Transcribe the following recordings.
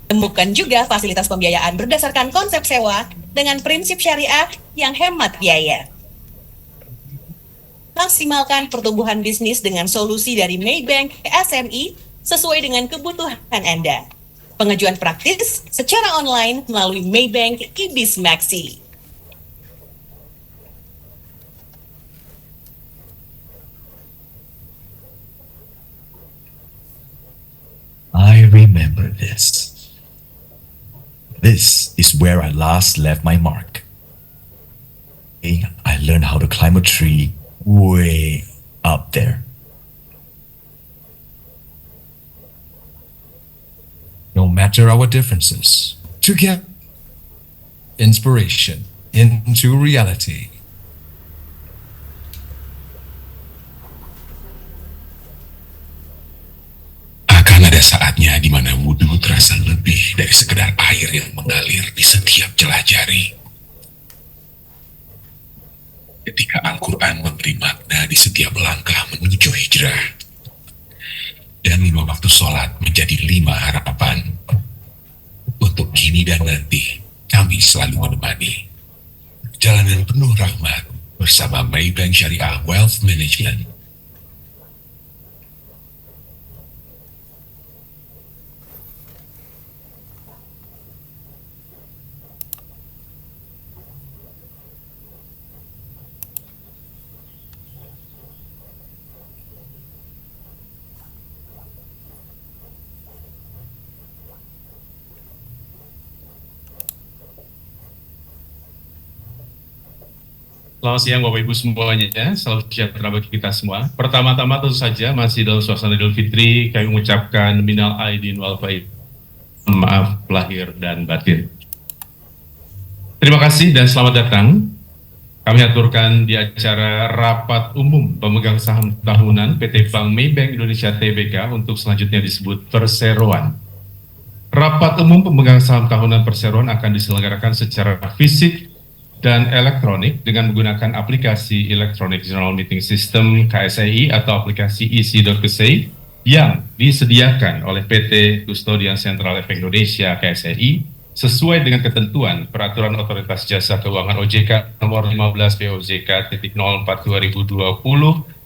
Temukan juga fasilitas pembiayaan berdasarkan konsep sewa dengan prinsip syariah yang hemat biaya. Maksimalkan pertumbuhan bisnis dengan solusi dari Maybank SME sesuai dengan kebutuhan Anda. Pengajuan praktis secara online melalui Maybank eBiz Maxi. I remember this. This is where I last left my mark. I learned how to climb a tree way up there. No matter our differences, together, inspiration into reality. Akan ada saatnya di mana wudhu terasa lebih dari sekedar air yang mengalir di setiap celah jari. Ketika Al-Quran memberi makna di setiap langkah menuju hijrah. Dan 5 waktu sholat menjadi 5 harapan. Untuk kini dan nanti, kami selalu menemani. Jalanan penuh rahmat bersama Maybank Syariah Wealth Management. Selamat siang Bapak Ibu semuanya, salam sejahtera bagi kita semua. Pertama-tama tentu saja masih dalam suasana Idul Fitri, kami mengucapkan minal aidin wal faizin, maaf lahir dan batin. Terima kasih dan selamat datang. Kami aturkan di acara Rapat Umum Pemegang Saham Tahunan PT Bank Maybank Indonesia Tbk untuk selanjutnya disebut perseroan. Rapat Umum Pemegang Saham Tahunan perseroan akan diselenggarakan secara fisik dan elektronik dengan menggunakan aplikasi Electronic General Meeting System KSEI atau aplikasi isi.kesei yang disediakan oleh PT Kustodian Sentral Efek Indonesia KSEI sesuai dengan ketentuan Peraturan Otoritas Jasa Keuangan OJK nomor 15 POJK.04/2020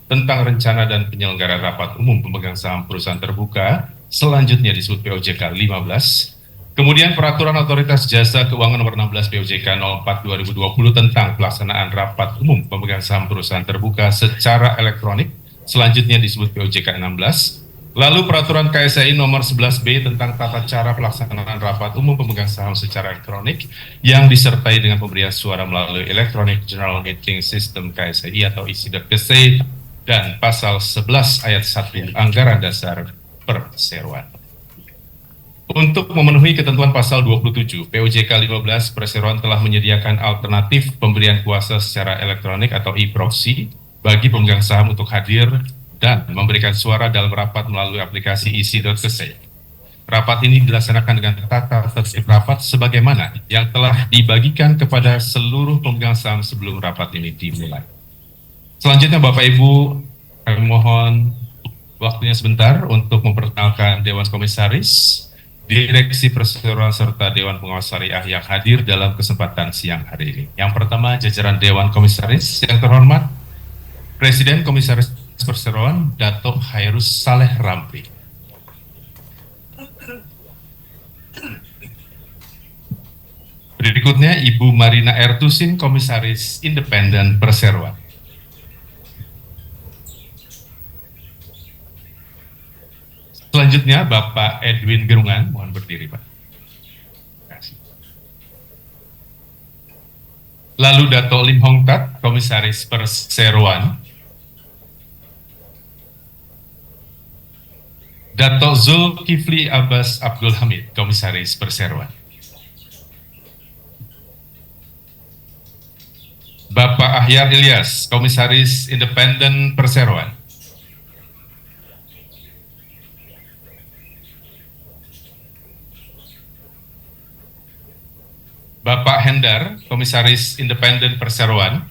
tentang rencana dan penyelenggaraan rapat umum pemegang saham perusahaan terbuka, selanjutnya disebut POJK 15. Kemudian Peraturan Otoritas Jasa Keuangan Nomor 16 POJK 04/2020 tentang pelaksanaan rapat umum pemegang saham perusahaan terbuka secara elektronik, selanjutnya disebut POJK 16. Lalu Peraturan KSEI Nomor 11B tentang tata cara pelaksanaan rapat umum pemegang saham secara elektronik yang disertai dengan pemberian suara melalui Electronic General Meeting System KSEI atau isi.kesei dan Pasal 11 Ayat 1 Anggaran Dasar Perseroan. Untuk memenuhi ketentuan pasal 27, POJK 15 perseroan telah menyediakan alternatif pemberian kuasa secara elektronik atau e-proxy bagi pemegang saham untuk hadir dan memberikan suara dalam rapat melalui aplikasi isi.kesei. Rapat ini dilaksanakan dengan tata tertib rapat sebagaimana yang telah dibagikan kepada seluruh pemegang saham sebelum rapat ini dimulai. Selanjutnya Bapak Ibu, kami mohon waktunya sebentar untuk memperkenalkan Dewan Komisaris, Direksi Perseroan serta Dewan Pengawas Syariah yang hadir dalam kesempatan siang hari ini. Yang pertama, jajaran Dewan Komisaris yang terhormat, Presiden Komisaris Perseroan, Dato' Hairus Saleh Ramli. Berikutnya, Ibu Marina Ertusin, Komisaris Independen Perseroan. Selanjutnya, Bapak Edwin Gerungan, mohon berdiri, Pak. Terima kasih. Lalu Dato' Lim Hong Tat, Komisaris Perseroan. Dato' Zulkifli Abbas Abdul Hamid, Komisaris Perseroan. Bapak Ahyar Ilyas, Komisaris Independen Perseroan. Bapak Hendar, Komisaris Independen Perseroan.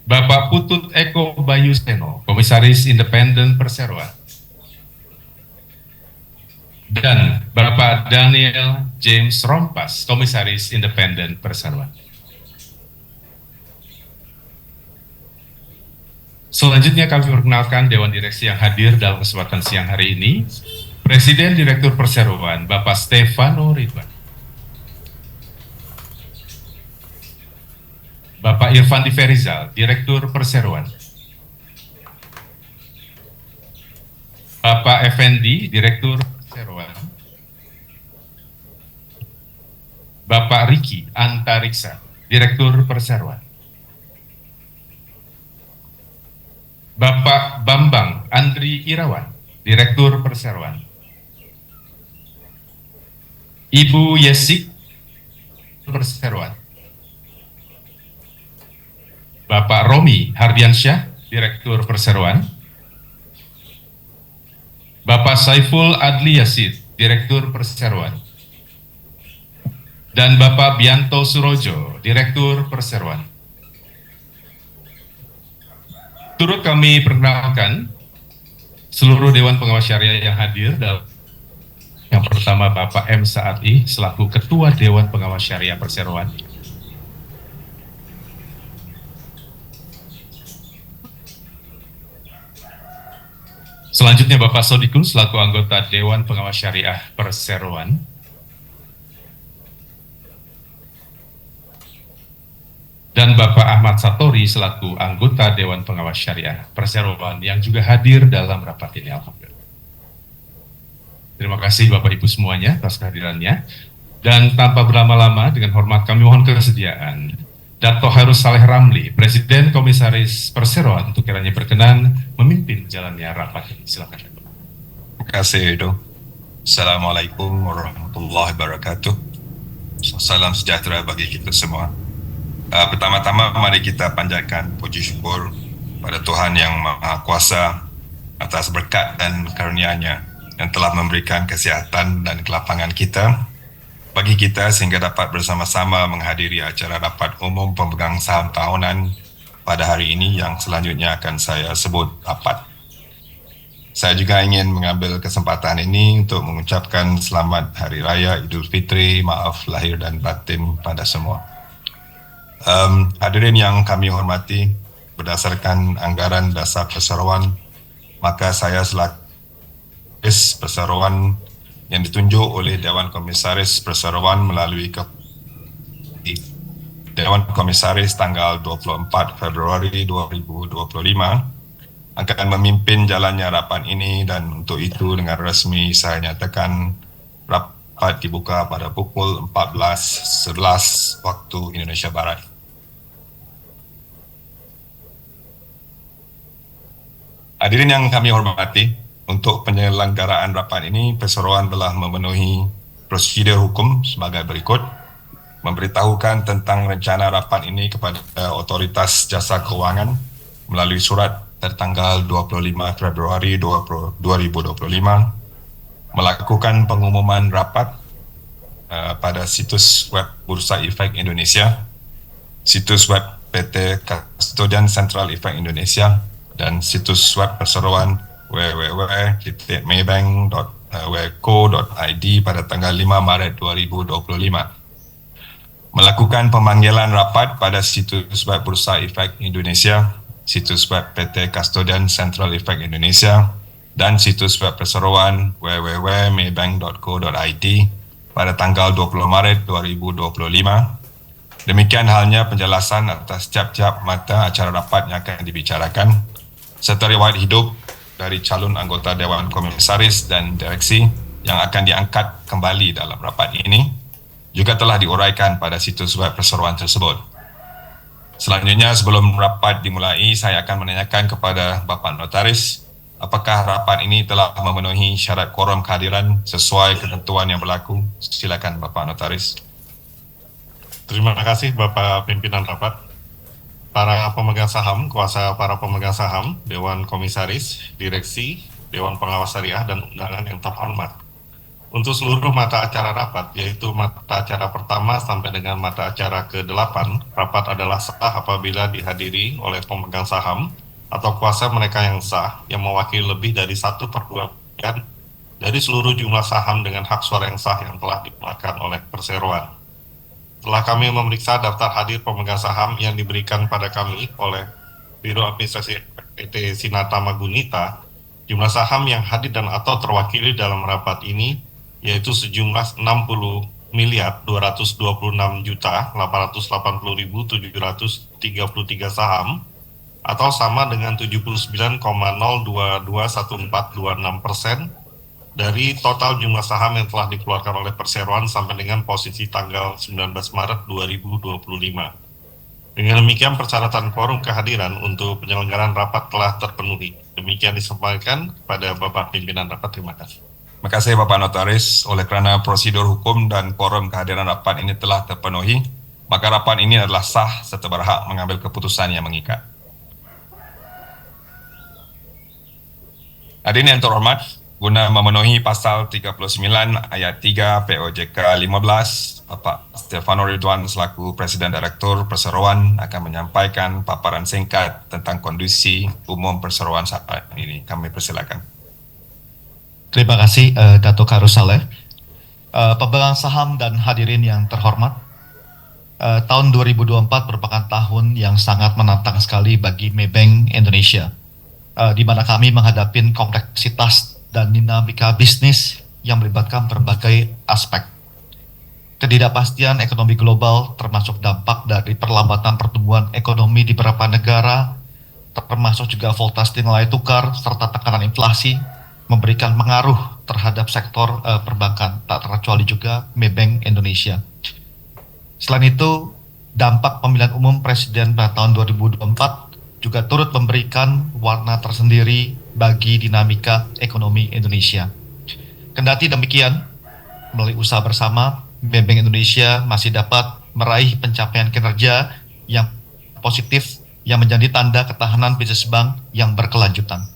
Bapak Putut Eko Bayu Seno, Komisaris Independen Perseroan. dan Bapak Daniel James Rompas, Komisaris Independen Perseroan. Selanjutnya kami perkenalkan Dewan Direksi yang hadir dalam kesempatan siang hari ini. Presiden Direktur Perseroan, Bapak Stefano Ridwan. Bapak Irfan Ferizal, Direktur Perseroan. Bapak Effendi, Direktur Perseroan. Bapak Riki Antariksa, Direktur Perseroan. Bapak Bambang Andri Irawan, Direktur Perseroan. Ibu Yesik Perseroan. Bapak Romi Hardiansyah, Direktur Perseroan. Bapak Saiful Adli Yasid, Direktur Perseroan. Dan Bapak Bianto Surojo, Direktur Perseroan. Turut kami perkenalkan seluruh Dewan Pengawas Syariah yang hadir dalam yang pertama Bapak M. Saadi selaku Ketua Dewan Pengawas Syariah Perseroan. Selanjutnya Bapak Sodikun selaku anggota Dewan Pengawas Syariah Perseroan. Dan Bapak Ahmad Satori selaku anggota Dewan Pengawas Syariah Perseroan yang juga hadir dalam rapat ini. Alhamdulillah. Terima kasih Bapak Ibu semuanya atas kehadirannya. Dan tanpa berlama-lama, dengan hormat kami mohon kesediaan Dato' Harus Saleh Ramli, Presiden Komisaris Perseroan, untuk kiranya berkenan memimpin jalannya rapat ini. Silakan. Terima kasih Edo. Assalamualaikum warahmatullahi wabarakatuh. Salam sejahtera bagi kita semua. Pertama-tama mari kita panjatkan puji syukur pada Tuhan Yang Maha Kuasa atas berkat dan karunia-Nya yang telah memberikan kesihatan dan kelapangan bagi kita sehingga dapat bersama-sama menghadiri acara rapat umum pemegang saham tahunan pada hari ini yang selanjutnya akan saya sebut rapat. Saya juga ingin mengambil kesempatan ini untuk mengucapkan selamat Hari Raya Idul Fitri, maaf lahir dan batin pada semua. Hadirin yang kami hormati, berdasarkan anggaran dasar perseroan, maka saya selaku perseroan yang ditunjuk oleh Dewan Komisaris Perseroan melalui Dewan Komisaris tanggal 24 Februari 2025 akan memimpin jalannya rapat ini, dan untuk itu dengan resmi saya nyatakan rapat dibuka pada pukul 14.11 waktu Indonesia Barat. Hadirin yang kami hormati, untuk penyelenggaraan rapat ini, Perseroan telah memenuhi prosedur hukum sebagai berikut. Memberitahukan tentang rencana rapat ini kepada Otoritas Jasa Keuangan melalui surat tertanggal 25 Februari 2025. Melakukan pengumuman rapat pada situs web Bursa Efek Indonesia, situs web PT Kastodian Sentral Efek Indonesia, dan situs web Perseroan www.maybank.co.id pada tanggal 5 Maret 2025. Melakukan pemanggilan rapat pada situs web Bursa Efek Indonesia, situs web PT Kastodian Sentral Efek Indonesia, dan situs web Perseroan www.maybank.co.id pada tanggal 20 Maret 2025. Demikian halnya penjelasan atas tiap-tiap mata acara rapat yang akan dibicarakan, serta riwayat hidup dari calon anggota Dewan Komisaris dan Direksi yang akan diangkat kembali dalam rapat ini juga telah diuraikan pada situs web Perseroan tersebut. Selanjutnya, sebelum rapat dimulai, saya akan menanyakan kepada Bapak Notaris, apakah rapat ini telah memenuhi syarat quorum kehadiran sesuai ketentuan yang berlaku? Silakan Bapak Notaris. Terima kasih Bapak Pimpinan Rapat. Para pemegang saham, kuasa para pemegang saham, Dewan Komisaris, Direksi, Dewan Pengawas Syariah, dan undangan yang terhormat. Untuk seluruh mata acara rapat, yaitu mata acara pertama sampai dengan mata acara ke-8, rapat adalah sah apabila dihadiri oleh pemegang saham atau kuasa mereka yang sah yang mewakili lebih dari 1/2 dari seluruh jumlah saham dengan hak suara yang sah yang telah dikeluarkan oleh perseroan. Setelah kami memeriksa daftar hadir pemegang saham yang diberikan pada kami oleh Biro Administrasi PT Sinata Magunita, jumlah saham yang hadir dan atau terwakili dalam rapat ini yaitu sejumlah 60.226.880.733 saham atau sama dengan 79,02214226% dari total jumlah saham yang telah dikeluarkan oleh perseroan sampai dengan posisi tanggal 19 Maret 2025. Dengan demikian persyaratan quorum kehadiran untuk penyelenggaraan rapat telah terpenuhi. Demikian disampaikan kepada Bapak Pimpinan Rapat. Terima kasih. Terima kasih Bapak Notaris. Oleh kerana prosedur hukum dan quorum kehadiran rapat ini telah terpenuhi, maka rapat ini adalah sah serta berhak mengambil keputusan yang mengikat. Hadirin yang terhormat, guna memenuhi pasal 39 ayat 3 POJK 15, Bapak Stefano Ridwan selaku Presiden Direktur Perseroan akan menyampaikan paparan singkat tentang kondisi umum perseroan saat ini. Kami persilakan. Terima kasih Dato' Karus-Saleh. Pemegang saham dan hadirin yang terhormat, tahun 2024 merupakan tahun yang sangat menantang sekali bagi Maybank Indonesia, di mana kami menghadapi kompleksitas dan dinamika bisnis yang melibatkan berbagai aspek. Ketidakpastian ekonomi global termasuk dampak dari perlambatan pertumbuhan ekonomi di beberapa negara, termasuk juga volatilisasi nilai tukar serta tekanan inflasi memberikan pengaruh terhadap sektor perbankan, tak terkecuali juga Maybank Indonesia. Selain itu, dampak pemilihan umum presiden pada tahun 2024 juga turut memberikan warna tersendiri bagi dinamika ekonomi Indonesia. Kendati demikian, melalui usaha bersama, Maybank Indonesia masih dapat meraih pencapaian kinerja yang positif yang menjadi tanda ketahanan bisnis bank yang berkelanjutan.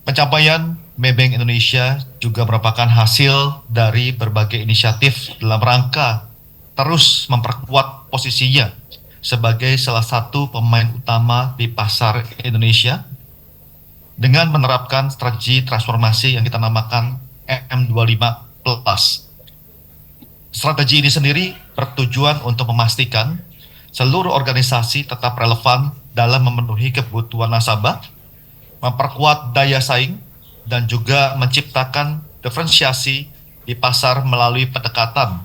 Pencapaian Maybank Indonesia juga merupakan hasil dari berbagai inisiatif dalam rangka terus memperkuat posisinya sebagai salah satu pemain utama di pasar Indonesia dengan menerapkan strategi transformasi yang kita namakan M25+. Strategi ini sendiri bertujuan untuk memastikan seluruh organisasi tetap relevan dalam memenuhi kebutuhan nasabah, memperkuat daya saing, dan juga menciptakan diferensiasi di pasar melalui pendekatan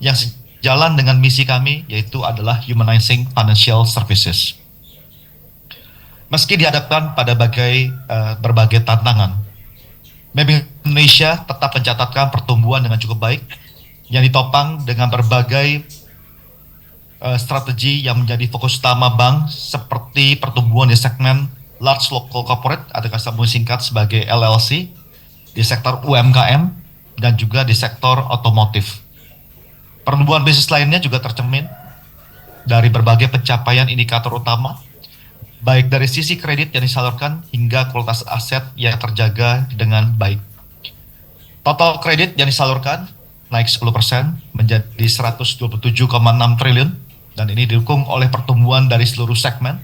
yang sejalan dengan misi kami, yaitu adalah humanizing financial services. Meski dihadapkan pada berbagai tantangan, Maybank Indonesia tetap mencatatkan pertumbuhan dengan cukup baik yang ditopang dengan berbagai strategi yang menjadi fokus utama bank seperti pertumbuhan di segmen large local corporate atau kami singkat sebagai LLC, di sektor UMKM, dan juga di sektor otomotif. Pertumbuhan bisnis lainnya juga tercermin dari berbagai pencapaian indikator utama, baik dari sisi kredit yang disalurkan hingga kualitas aset yang terjaga dengan baik. Total kredit yang disalurkan naik 10% menjadi 127,6 triliun, dan ini didukung oleh pertumbuhan dari seluruh segmen,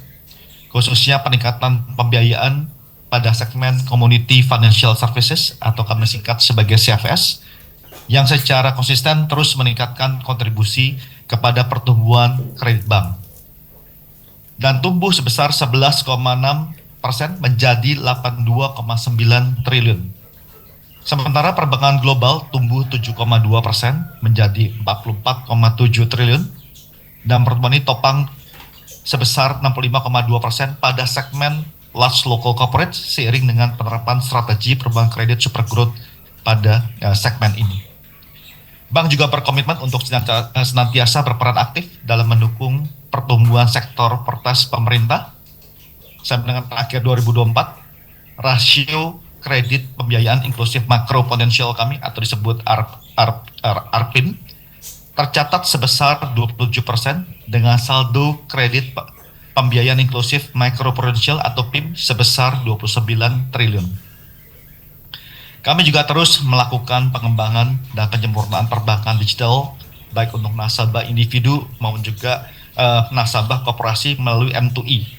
khususnya peningkatan pembiayaan pada segmen Community Financial Services atau kami singkat sebagai CFS, yang secara konsisten terus meningkatkan kontribusi kepada pertumbuhan kredit bank dan tumbuh sebesar 11,6% menjadi 82,9 triliun. Sementara perbankan global tumbuh 7,2% menjadi 44,7 triliun, dan pertumbuhan ini topang sebesar 65,2% pada segmen large local corporate seiring dengan penerapan strategi perubahan kredit super growth pada segmen ini. Bank juga berkomitmen untuk senantiasa berperan aktif dalam mendukung pertumbuhan sektor propertas pemerintah. Sampai dengan akhir 2024, rasio kredit pembiayaan inklusif makro potensial kami atau disebut ARPIN tercatat sebesar 27% dengan saldo kredit pembiayaan inklusif makro potensial atau PIM sebesar 29 triliun. Kami juga terus melakukan pengembangan dan penyempurnaan perbankan digital baik untuk nasabah individu maupun juga nasabah korporasi melalui M2E.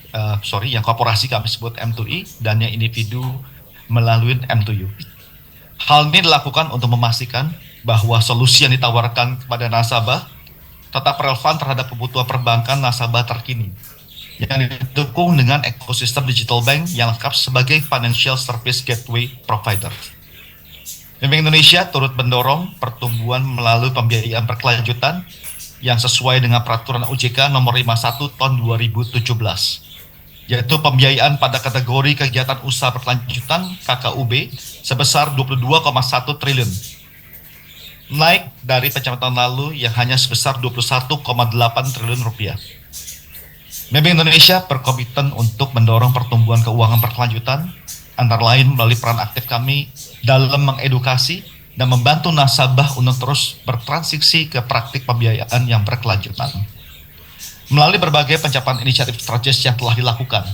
Yang korporasi kami sebut M2E dan yang individu melalui M2U. Hal ini dilakukan untuk memastikan bahwa solusi yang ditawarkan kepada nasabah tetap relevan terhadap kebutuhan perbankan nasabah terkini, yang didukung dengan ekosistem digital bank yang lengkap sebagai financial service gateway provider. Bank Indonesia turut mendorong pertumbuhan melalui pembiayaan berkelanjutan yang sesuai dengan peraturan OJK nomor 51 tahun 2017, yaitu pembiayaan pada kategori kegiatan usaha berkelanjutan KKUB sebesar 22,1 triliun, naik dari pencapaian tahun lalu yang hanya sebesar 21,8 triliun rupiah. Bank Indonesia berkomitmen untuk mendorong pertumbuhan keuangan berkelanjutan, antara lain melalui peran aktif kami dalam mengedukasi dan membantu nasabah untuk terus bertransisi ke praktik pembiayaan yang berkelanjutan. Melalui berbagai pencapaian inisiatif strategis yang telah dilakukan,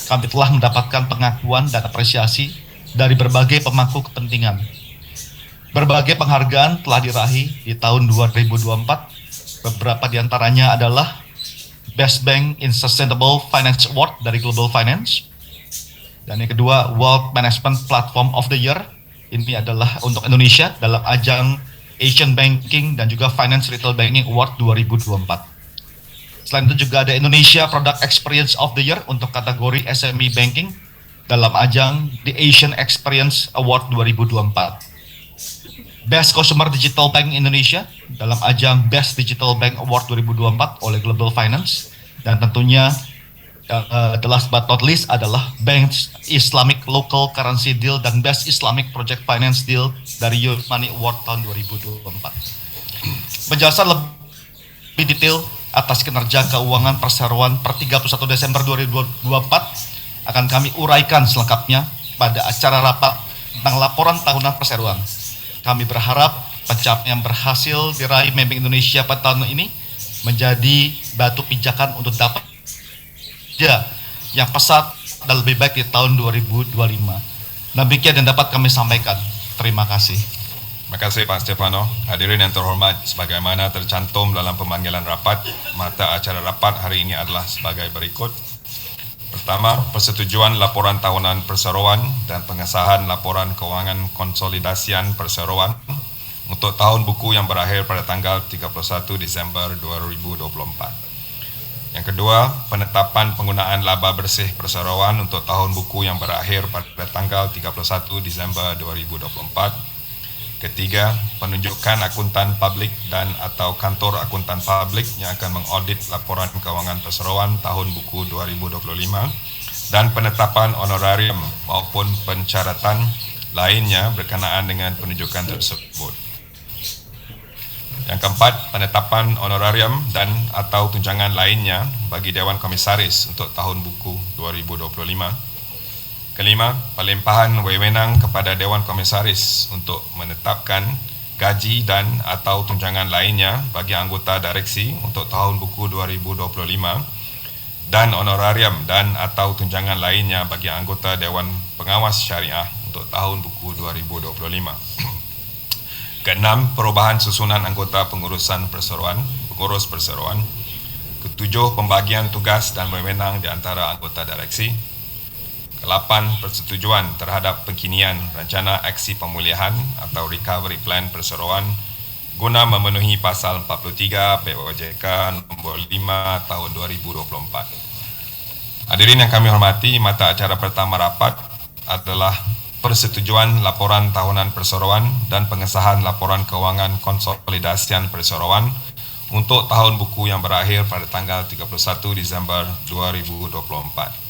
kami telah mendapatkan pengakuan dan apresiasi dari berbagai pemangku kepentingan. Berbagai penghargaan telah diraih di tahun 2024, beberapa diantaranya adalah Best Bank in Sustainable Finance Award dari Global Finance, dan yang kedua World Management Platform of the Year. Ini adalah untuk Indonesia dalam ajang Asian Banking dan juga Finance Retail Banking Award 2024. Selain itu juga ada Indonesia Product Experience of the Year untuk kategori SME Banking dalam ajang The Asian Experience Award 2024. Best Consumer Digital Bank Indonesia dalam ajang Best Digital Bank Award 2024 oleh Global Finance, dan tentunya the last but not least adalah Bank Islamic Local Currency Deal dan Best Islamic Project Finance Deal dari Youth Money Award tahun 2024. Penjelasan lebih detail atas kinerja keuangan perseroan per 31 Desember 2024 akan kami uraikan selengkapnya pada acara rapat tentang laporan tahunan perseroan. Kami berharap pencapaian yang berhasil diraih Bank Indonesia pada tahun ini menjadi batu pijakan untuk dapat yang pesat dan lebih baik di tahun 2025. Demikian yang dapat kami sampaikan. Terima kasih. Terima kasih Pak Stefano. Hadirin yang terhormat, sebagaimana tercantum dalam pemanggilan rapat, mata acara rapat hari ini adalah sebagai berikut. Pertama, persetujuan laporan tahunan perseroan dan pengesahan laporan keuangan konsolidasian perseroan untuk tahun buku yang berakhir pada tanggal 31 Desember 2024. Yang kedua, penetapan penggunaan laba bersih perseroan untuk tahun buku yang berakhir pada tanggal 31 Desember 2024. Ketiga, penunjukan akuntan publik dan atau kantor akuntan publik yang akan mengaudit laporan keuangan perseroan tahun buku 2025 dan penetapan honorarium maupun pensyaratan lainnya berkenaan dengan penunjukan tersebut. Yang keempat, penetapan honorarium dan atau tunjangan lainnya bagi Dewan Komisaris untuk tahun buku 2025. Kelima, pelimpahan wewenang kepada Dewan Komisaris untuk menetapkan gaji dan atau tunjangan lainnya bagi anggota direksi untuk tahun buku 2025 dan honorarium dan atau tunjangan lainnya bagi anggota Dewan Pengawas Syariah untuk tahun buku 2025. Keenam, perubahan susunan anggota pengurus perseroan. Ketujuh, pembagian tugas dan wewenang di antara anggota direksi. Kelapan, persetujuan terhadap pengkinian rencana aksi pemulihan atau recovery plan perseroan guna memenuhi pasal 43 POJK nombor 5 tahun 2024. Hadirin yang kami hormati, mata acara pertama rapat adalah persetujuan laporan tahunan perseroan dan pengesahan laporan keuangan konsolidasian perseroan untuk tahun buku yang berakhir pada tanggal 31 Desember 2024.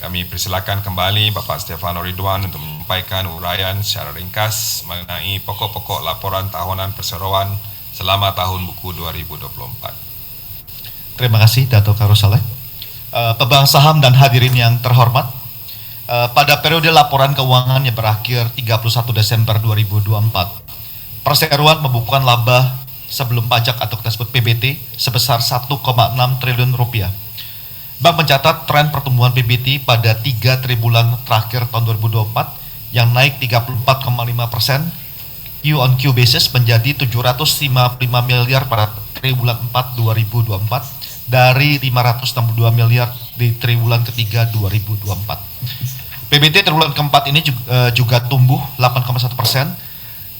Kami persilakan kembali Bapak Stefano Ridwan untuk menyampaikan uraian secara ringkas mengenai pokok-pokok laporan tahunan perseroan selama tahun buku 2024. Terima kasih Dato' Karusale. Pemegang saham dan hadirin yang terhormat, pada periode laporan keuangan yang berakhir 31 Desember 2024, perseroan membukukan laba sebelum pajak atau kita sebut PBT sebesar 1,6 triliun rupiah. Bank mencatat tren pertumbuhan PBT pada 3 triwulan terakhir tahun 2024 yang naik 34,5% Q-on-Q basis menjadi 755 miliar pada triwulan 4 2024 dari 562 miliar di triwulan ketiga 2024. PBT triwulan keempat ini juga tumbuh 8,1%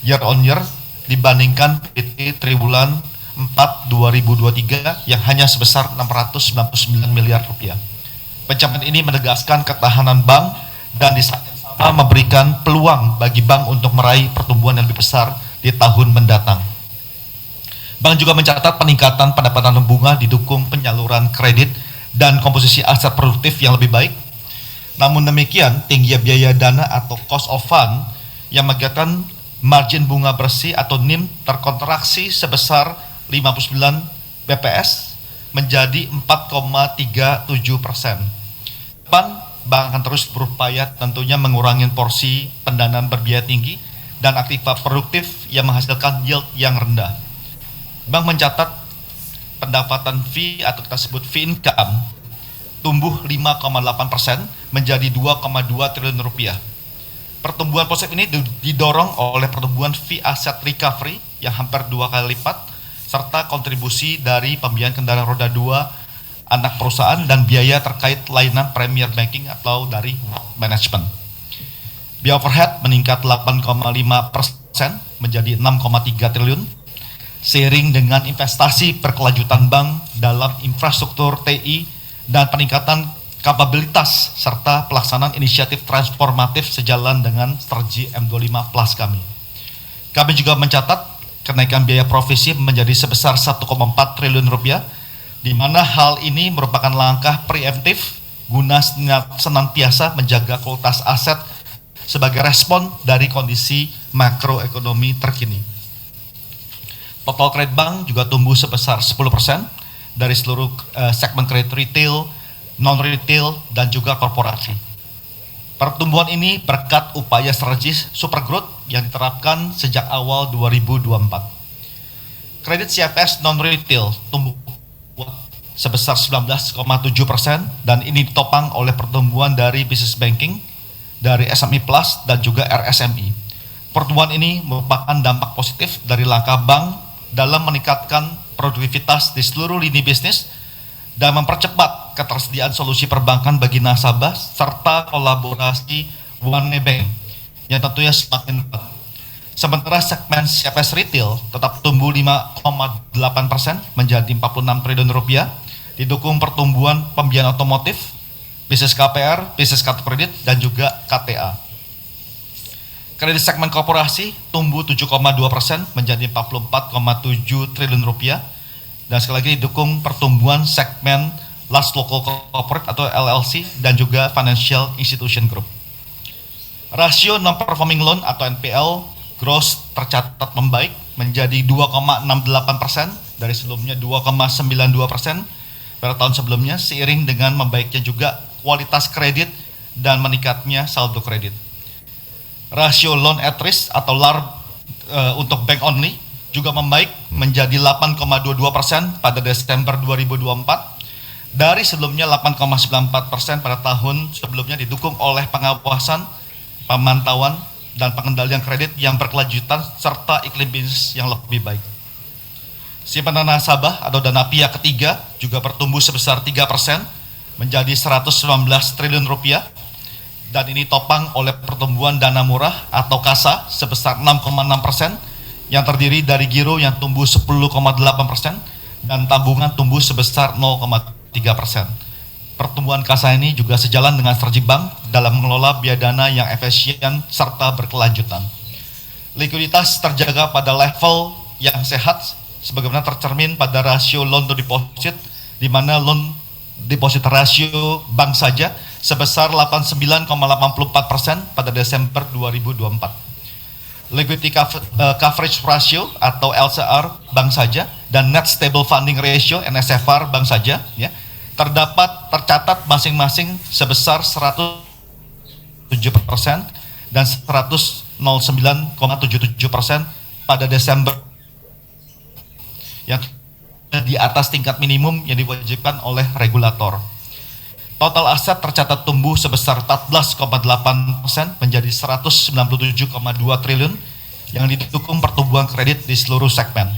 year on year dibandingkan PBT triwulan 4 2023 yang hanya sebesar 699 miliar rupiah. Pencapaian ini menegaskan ketahanan bank dan di saat yang sama memberikan peluang bagi bank untuk meraih pertumbuhan yang lebih besar di tahun mendatang. Bank juga mencatat peningkatan pendapatan bunga didukung penyaluran kredit dan komposisi aset produktif yang lebih baik. Namun demikian, tinggi biaya dana atau cost of fund yang mengakibatkan margin bunga bersih atau NIM terkontraksi sebesar 59 BPS menjadi 4,37%. Bank akan terus berupaya tentunya mengurangi porsi pendanaan berbiaya tinggi dan aktiva produktif yang menghasilkan yield yang rendah. Bank mencatat pendapatan fee atau kita sebut fee income tumbuh 5,8% menjadi 2,2 triliun rupiah. Pertumbuhan positif ini didorong oleh pertumbuhan fee aset recovery yang hampir 2 kali lipat serta kontribusi dari pembiayaan kendaraan roda 2 anak perusahaan dan biaya terkait layanan premier banking atau dari manajemen. Biaya overhead meningkat 8,5% menjadi 6,3 triliun seiring dengan investasi berkelanjutan bank dalam infrastruktur TI dan peningkatan kapabilitas serta pelaksanaan inisiatif transformatif sejalan dengan strategi M25 Plus kami. Kami juga mencatat kenaikan biaya provisi menjadi sebesar 1,4 triliun rupiah, di mana hal ini merupakan langkah preemptif guna senantiasa menjaga kualitas aset sebagai respon dari kondisi makroekonomi terkini. Total kredit bank juga tumbuh sebesar 10% dari seluruh segmen kredit retail, non-retail, dan juga korporasi. Pertumbuhan ini berkat upaya strategis super growth yang diterapkan sejak awal 2024. Kredit CFS non-retail tumbuh sebesar 19,7% dan ini ditopang oleh pertumbuhan dari business banking, dari SME Plus, dan juga RSMI. Pertumbuhan ini merupakan dampak positif dari langkah bank dalam meningkatkan produktivitas di seluruh lini bisnis dan mempercepat ketersediaan solusi perbankan bagi nasabah serta kolaborasi One Bank yang tentunya semakin kuat. Sementara segmen CFS Retail tetap tumbuh 5,8% menjadi 46 triliun rupiah, didukung pertumbuhan pembiayaan otomotif, bisnis KPR, bisnis kartu kredit, dan juga KTA. Kredit segmen korporasi tumbuh 7,2% menjadi 44,7 triliun rupiah, dan sekali lagi didukung pertumbuhan segmen Large Local Corporate atau LLC dan juga Financial Institution Group. Rasio non-performing loan atau NPL gross tercatat membaik menjadi 2,68% dari sebelumnya 2,92% pada tahun sebelumnya, seiring dengan membaiknya juga kualitas kredit dan meningkatnya saldo kredit. Rasio loan at risk atau LAR untuk bank only juga membaik menjadi 8,22% pada Desember 2024 dari sebelumnya 8,94% pada tahun sebelumnya, didukung oleh pengawasan, pemantauan, dan pengendalian kredit yang berkelanjutan serta iklim bisnis yang lebih baik. Simpanan nasabah atau dana pihak ketiga juga bertumbuh sebesar 3% menjadi 119 triliun rupiah, dan ini topang oleh pertumbuhan dana murah atau KASA sebesar 6,6% yang terdiri dari giro yang tumbuh 10,8% dan tabungan tumbuh sebesar 0,3%. Pertumbuhan KASA ini juga sejalan dengan strategi bank dalam mengelola biaya dana yang efisien serta berkelanjutan. Likuiditas terjaga pada level yang sehat sebagaimana tercermin pada rasio loan to deposit, di mana loan deposit rasio bank saja sebesar 89,84% pada Desember 2024. Liquidity coverage ratio atau LCR bank saja dan net stable funding ratio NSFR bank saja ya tercatat masing-masing sebesar 107% dan 109,77% pada Desember, yang di atas tingkat minimum yang diwajibkan oleh regulator. Total aset tercatat tumbuh sebesar 14,8% menjadi 197,2 triliun yang didukung pertumbuhan kredit di seluruh segmen.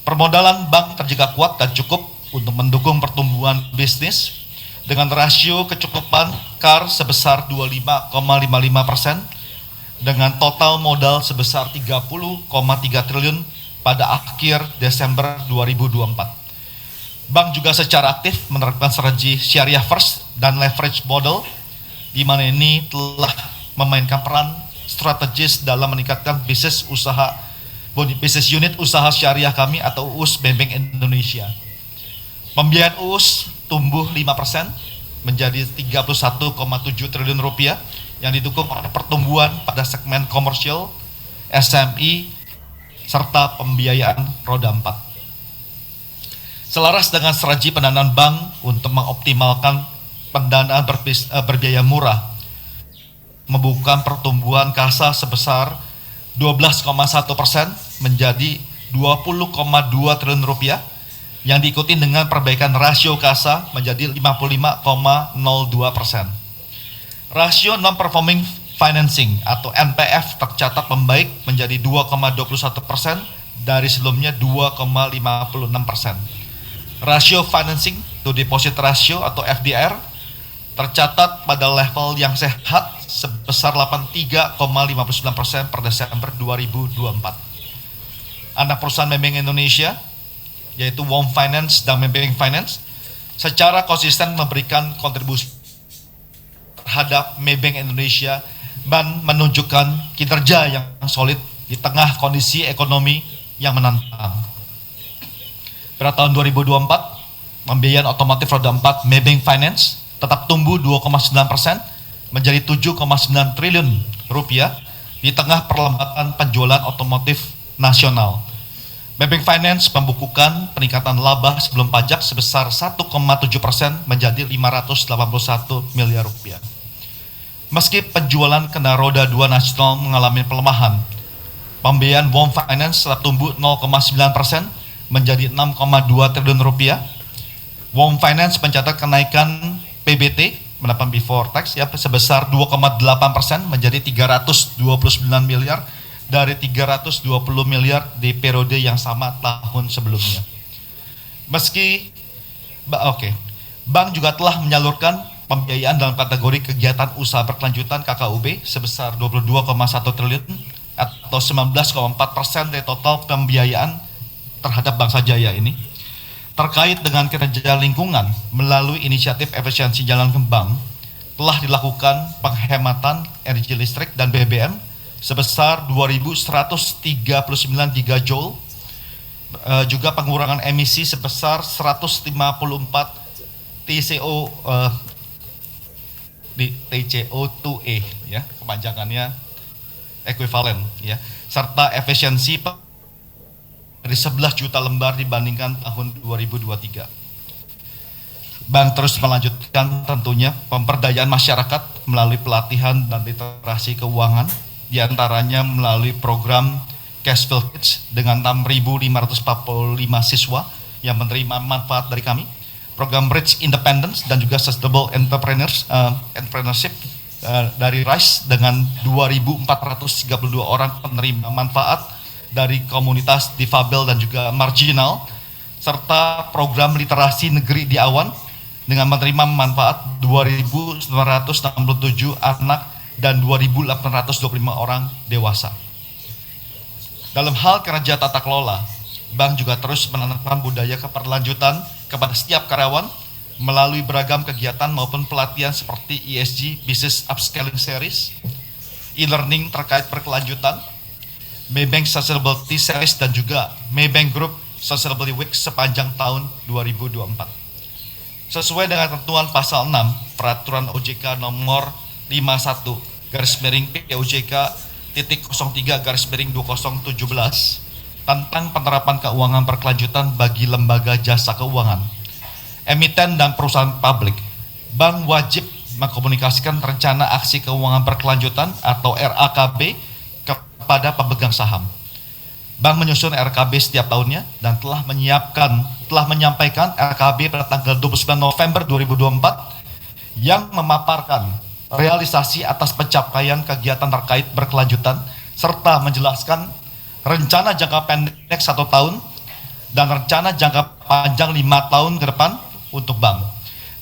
Permodalan bank terjaga kuat dan cukup untuk mendukung pertumbuhan bisnis dengan rasio kecukupan KAR sebesar 25,55% dengan total modal sebesar 30,3 triliun pada akhir Desember 2024. Bank juga secara aktif menerapkan strategi Syariah First dan Leverage Model, di mana ini telah memainkan peran strategis dalam meningkatkan bisnis unit usaha syariah kami atau UUS Bank Indonesia. Pembiayaan UUS tumbuh 5% menjadi 31,7 triliun rupiah yang didukung oleh pertumbuhan pada segmen komersial, SME, serta pembiayaan roda 4. Selaras dengan strategi pendanaan bank untuk mengoptimalkan pendanaan berbiaya murah, membuka pertumbuhan kasa sebesar 12,1% menjadi 20,2 triliun rupiah, yang diikuti dengan perbaikan rasio kasa menjadi 55,02%. Rasio non-performing financing atau NPF tercatat membaik menjadi 2,21% dari sebelumnya 2,56%. Rasio financing to deposit ratio atau FDR tercatat pada level yang sehat sebesar 83,59% per Desember 2024. Anak perusahaan Maybank Indonesia yaitu WOM Finance dan Maybank Finance secara konsisten memberikan kontribusi terhadap Maybank Indonesia dan menunjukkan kinerja yang solid di tengah kondisi ekonomi yang menantang. Pada tahun 2024, pembiayaan otomotif roda 4 Maybank Finance tetap tumbuh 2,9% menjadi 7,9 triliun rupiah di tengah perlambatan penjualan otomotif nasional. Maybank Finance membukukan peningkatan laba sebelum pajak sebesar 1,7% menjadi 581 miliar rupiah. Meski penjualan kendaraan roda 2 nasional mengalami pelemahan, pembiayaan WOM Finance tetap tumbuh 0,9% menjadi 6,2 triliun rupiah. WOM Finance mencatat kenaikan PBT pendapatan before tax ya sebesar 2,8% menjadi 329 miliar dari 320 miliar di periode yang sama tahun sebelumnya. Bank juga telah menyalurkan pembiayaan dalam kategori kegiatan usaha berkelanjutan KKUB sebesar 22,1 triliun atau 19,4% dari total pembiayaan terhadap Bangsa Jaya ini. Terkait dengan kinerja lingkungan melalui inisiatif efisiensi jalan kembang, telah dilakukan penghematan energi listrik dan BBM sebesar 2.139 gigajoule, juga pengurangan emisi sebesar 154 TCO2e ya, kepanjangannya ekuivalen ya, serta efisiensi dari 11 juta lembar dibandingkan tahun 2023. Bank terus melanjutkan tentunya pemberdayaan masyarakat melalui pelatihan dan literasi keuangan, diantaranya melalui program Cashflow Kids dengan 6.545 siswa yang menerima manfaat dari kami, program Bridge Independence dan juga Sustainable Entrepreneurship dari RISE dengan 2.432 orang penerima manfaat dari komunitas difabel dan juga marginal, serta program literasi negeri di Awan dengan menerima manfaat 2.967 anak dan 2.825 orang dewasa. Dalam hal kerja tata kelola, Bank juga terus menanamkan budaya keberlanjutan kepada setiap karyawan melalui beragam kegiatan maupun pelatihan seperti ESG Business Upscaling Series, e-learning terkait berkelanjutan, Maybank Sustainability Series dan juga Maybank Group Sustainability Week sepanjang tahun 2024. Sesuai dengan ketentuan pasal 6 Peraturan OJK nomor 51/POJK.03/2017 tentang penerapan keuangan berkelanjutan bagi lembaga jasa keuangan, emiten dan perusahaan publik, bank wajib mengkomunikasikan rencana aksi keuangan berkelanjutan atau RAKB kepada pemegang saham. Bank menyusun RKB setiap tahunnya dan telah menyampaikan RKB pada tanggal 29 November 2024 yang memaparkan realisasi atas pencapaian kegiatan terkait berkelanjutan serta menjelaskan rencana jangka pendek 1 tahun dan rencana jangka panjang 5 tahun ke depan untuk bank.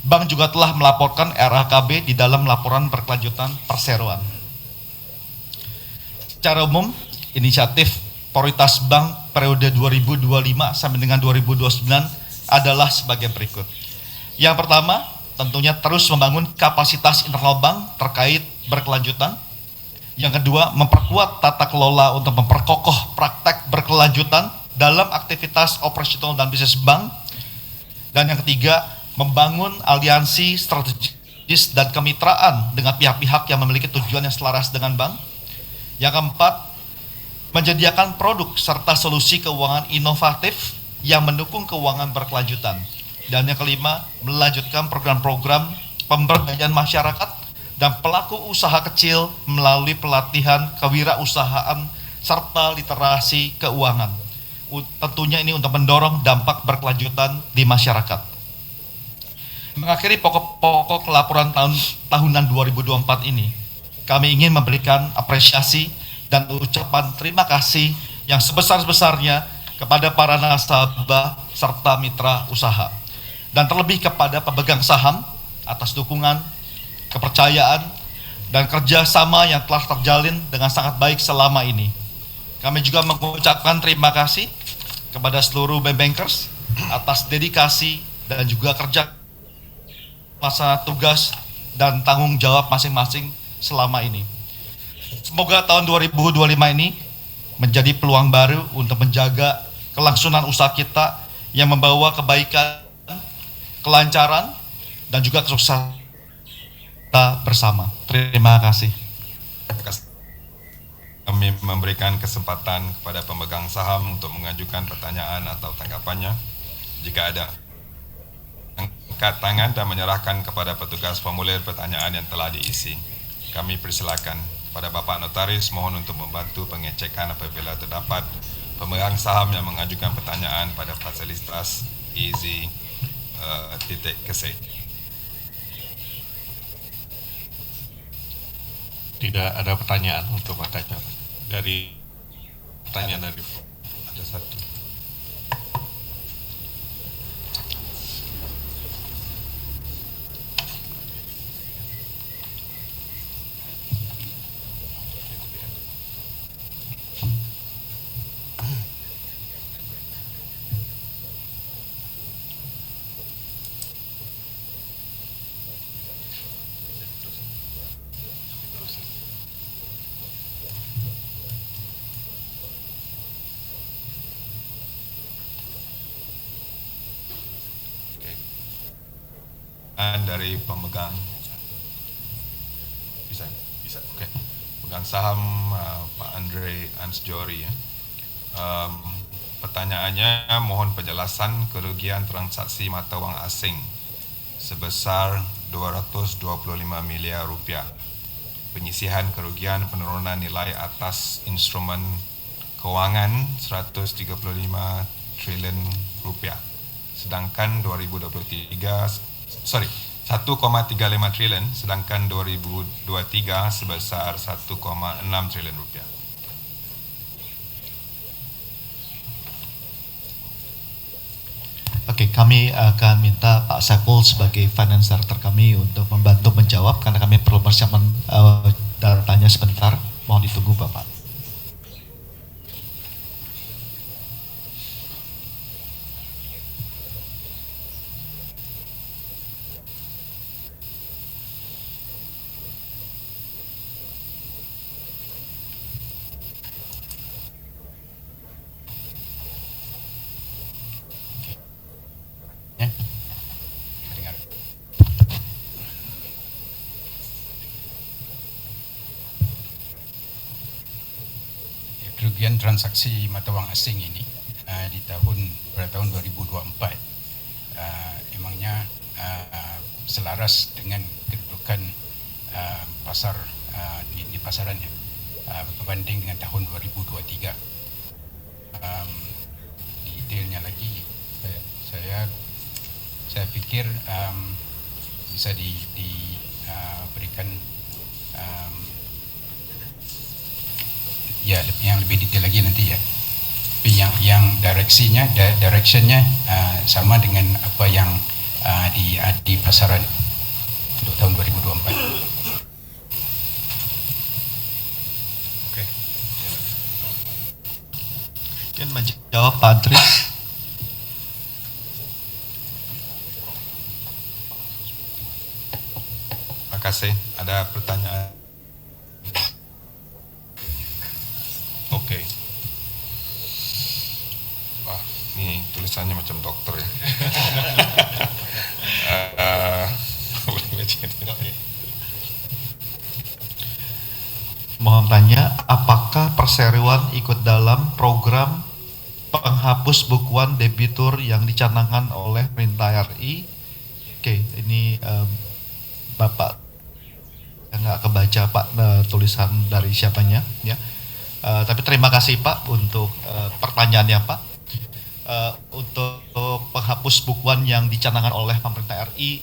Bank juga telah melaporkan RAKB di dalam laporan berkelanjutan perseroan. Secara umum, inisiatif prioritas bank periode 2025 sampai dengan 2029 adalah sebagai berikut. Yang pertama, tentunya terus membangun kapasitas internal bank terkait berkelanjutan. Yang kedua, memperkuat tata kelola untuk memperkokoh praktek berkelanjutan dalam aktivitas operasional dan bisnis bank. Dan yang ketiga, membangun aliansi strategis dan kemitraan dengan pihak-pihak yang memiliki tujuan yang selaras dengan bank. Yang keempat, menyediakan produk serta solusi keuangan inovatif yang mendukung keuangan berkelanjutan. Dan yang kelima, melanjutkan program-program pemberdayaan masyarakat dan pelaku usaha kecil melalui pelatihan kewirausahaan serta literasi keuangan. Tentunya ini untuk mendorong dampak berkelanjutan di masyarakat. Mengakhiri pokok-pokok laporan tahunan 2024 ini, kami ingin memberikan apresiasi dan ucapan terima kasih yang sebesar-besarnya kepada para nasabah serta mitra usaha, dan terlebih kepada pemegang saham atas dukungan, kepercayaan, dan kerjasama yang telah terjalin dengan sangat baik selama ini. Kami juga mengucapkan terima kasih kepada seluruh bankers atas dedikasi dan juga kerja masa tugas dan tanggung jawab masing-masing selama ini. Semoga tahun 2025 ini menjadi peluang baru untuk menjaga kelangsungan usaha kita yang membawa kebaikan, kelancaran, dan juga kesuksesan kita bersama. Terima kasih. Kami memberikan kesempatan kepada pemegang saham untuk mengajukan pertanyaan atau tanggapannya. Jika ada, angkat tangan dan menyerahkan kepada petugas formulir pertanyaan yang telah diisi. Kami persilakan kepada Bapak Notaris mohon untuk membantu pengecekan apabila terdapat pemegang saham yang mengajukan pertanyaan pada fasilitas easy.kese. Tidak ada pertanyaan untuk bertanya dari pertanyaan dari Ada satu. Dari pemegang bisa oke. Pemegang saham Pak Andre Ansjori ya. Pertanyaannya, mohon penjelasan kerugian transaksi mata wang asing sebesar 225 miliar rupiah, penyisihan kerugian penurunan nilai atas instrumen keuangan 135 triliun rupiah, sedangkan 1,35 triliun, sedangkan 2023 sebesar 1,6 triliun rupiah. Oke, kami akan minta Pak Saiful sebagai finance director kami untuk membantu menjawab karena kami perlu persiapan datanya sebentar. Mohon ditunggu Bapak. Kerugian transaksi mata wang asing ini pada tahun 2024 emangnya selaras dengan kedudukan pasar di pasaran ya, berbanding dengan tahun 2023. Detailnya lagi saya pikir bisa diberikan ya yang lebih detail lagi nanti ya. Tapi yang directionnya sama dengan apa yang di pasaran untuk tahun 2024. Oke. Mungkin menjawab Pak Andri. Terima kasih. Ada pertanyaan? Oke. Wah, ini tulisannya macam dokter ya. Boleh baca ini. Mohon tanya, apakah perseroan ikut dalam program penghapus bukuan debitur yang dicanangkan oleh pemerintah RI? Oke, ini Bapak nggak kebaca Pak tulisan dari siapanya ya. Tapi terima kasih Pak untuk pertanyaannya Pak. Untuk penghapus bukuan yang dicanangkan oleh pemerintah RI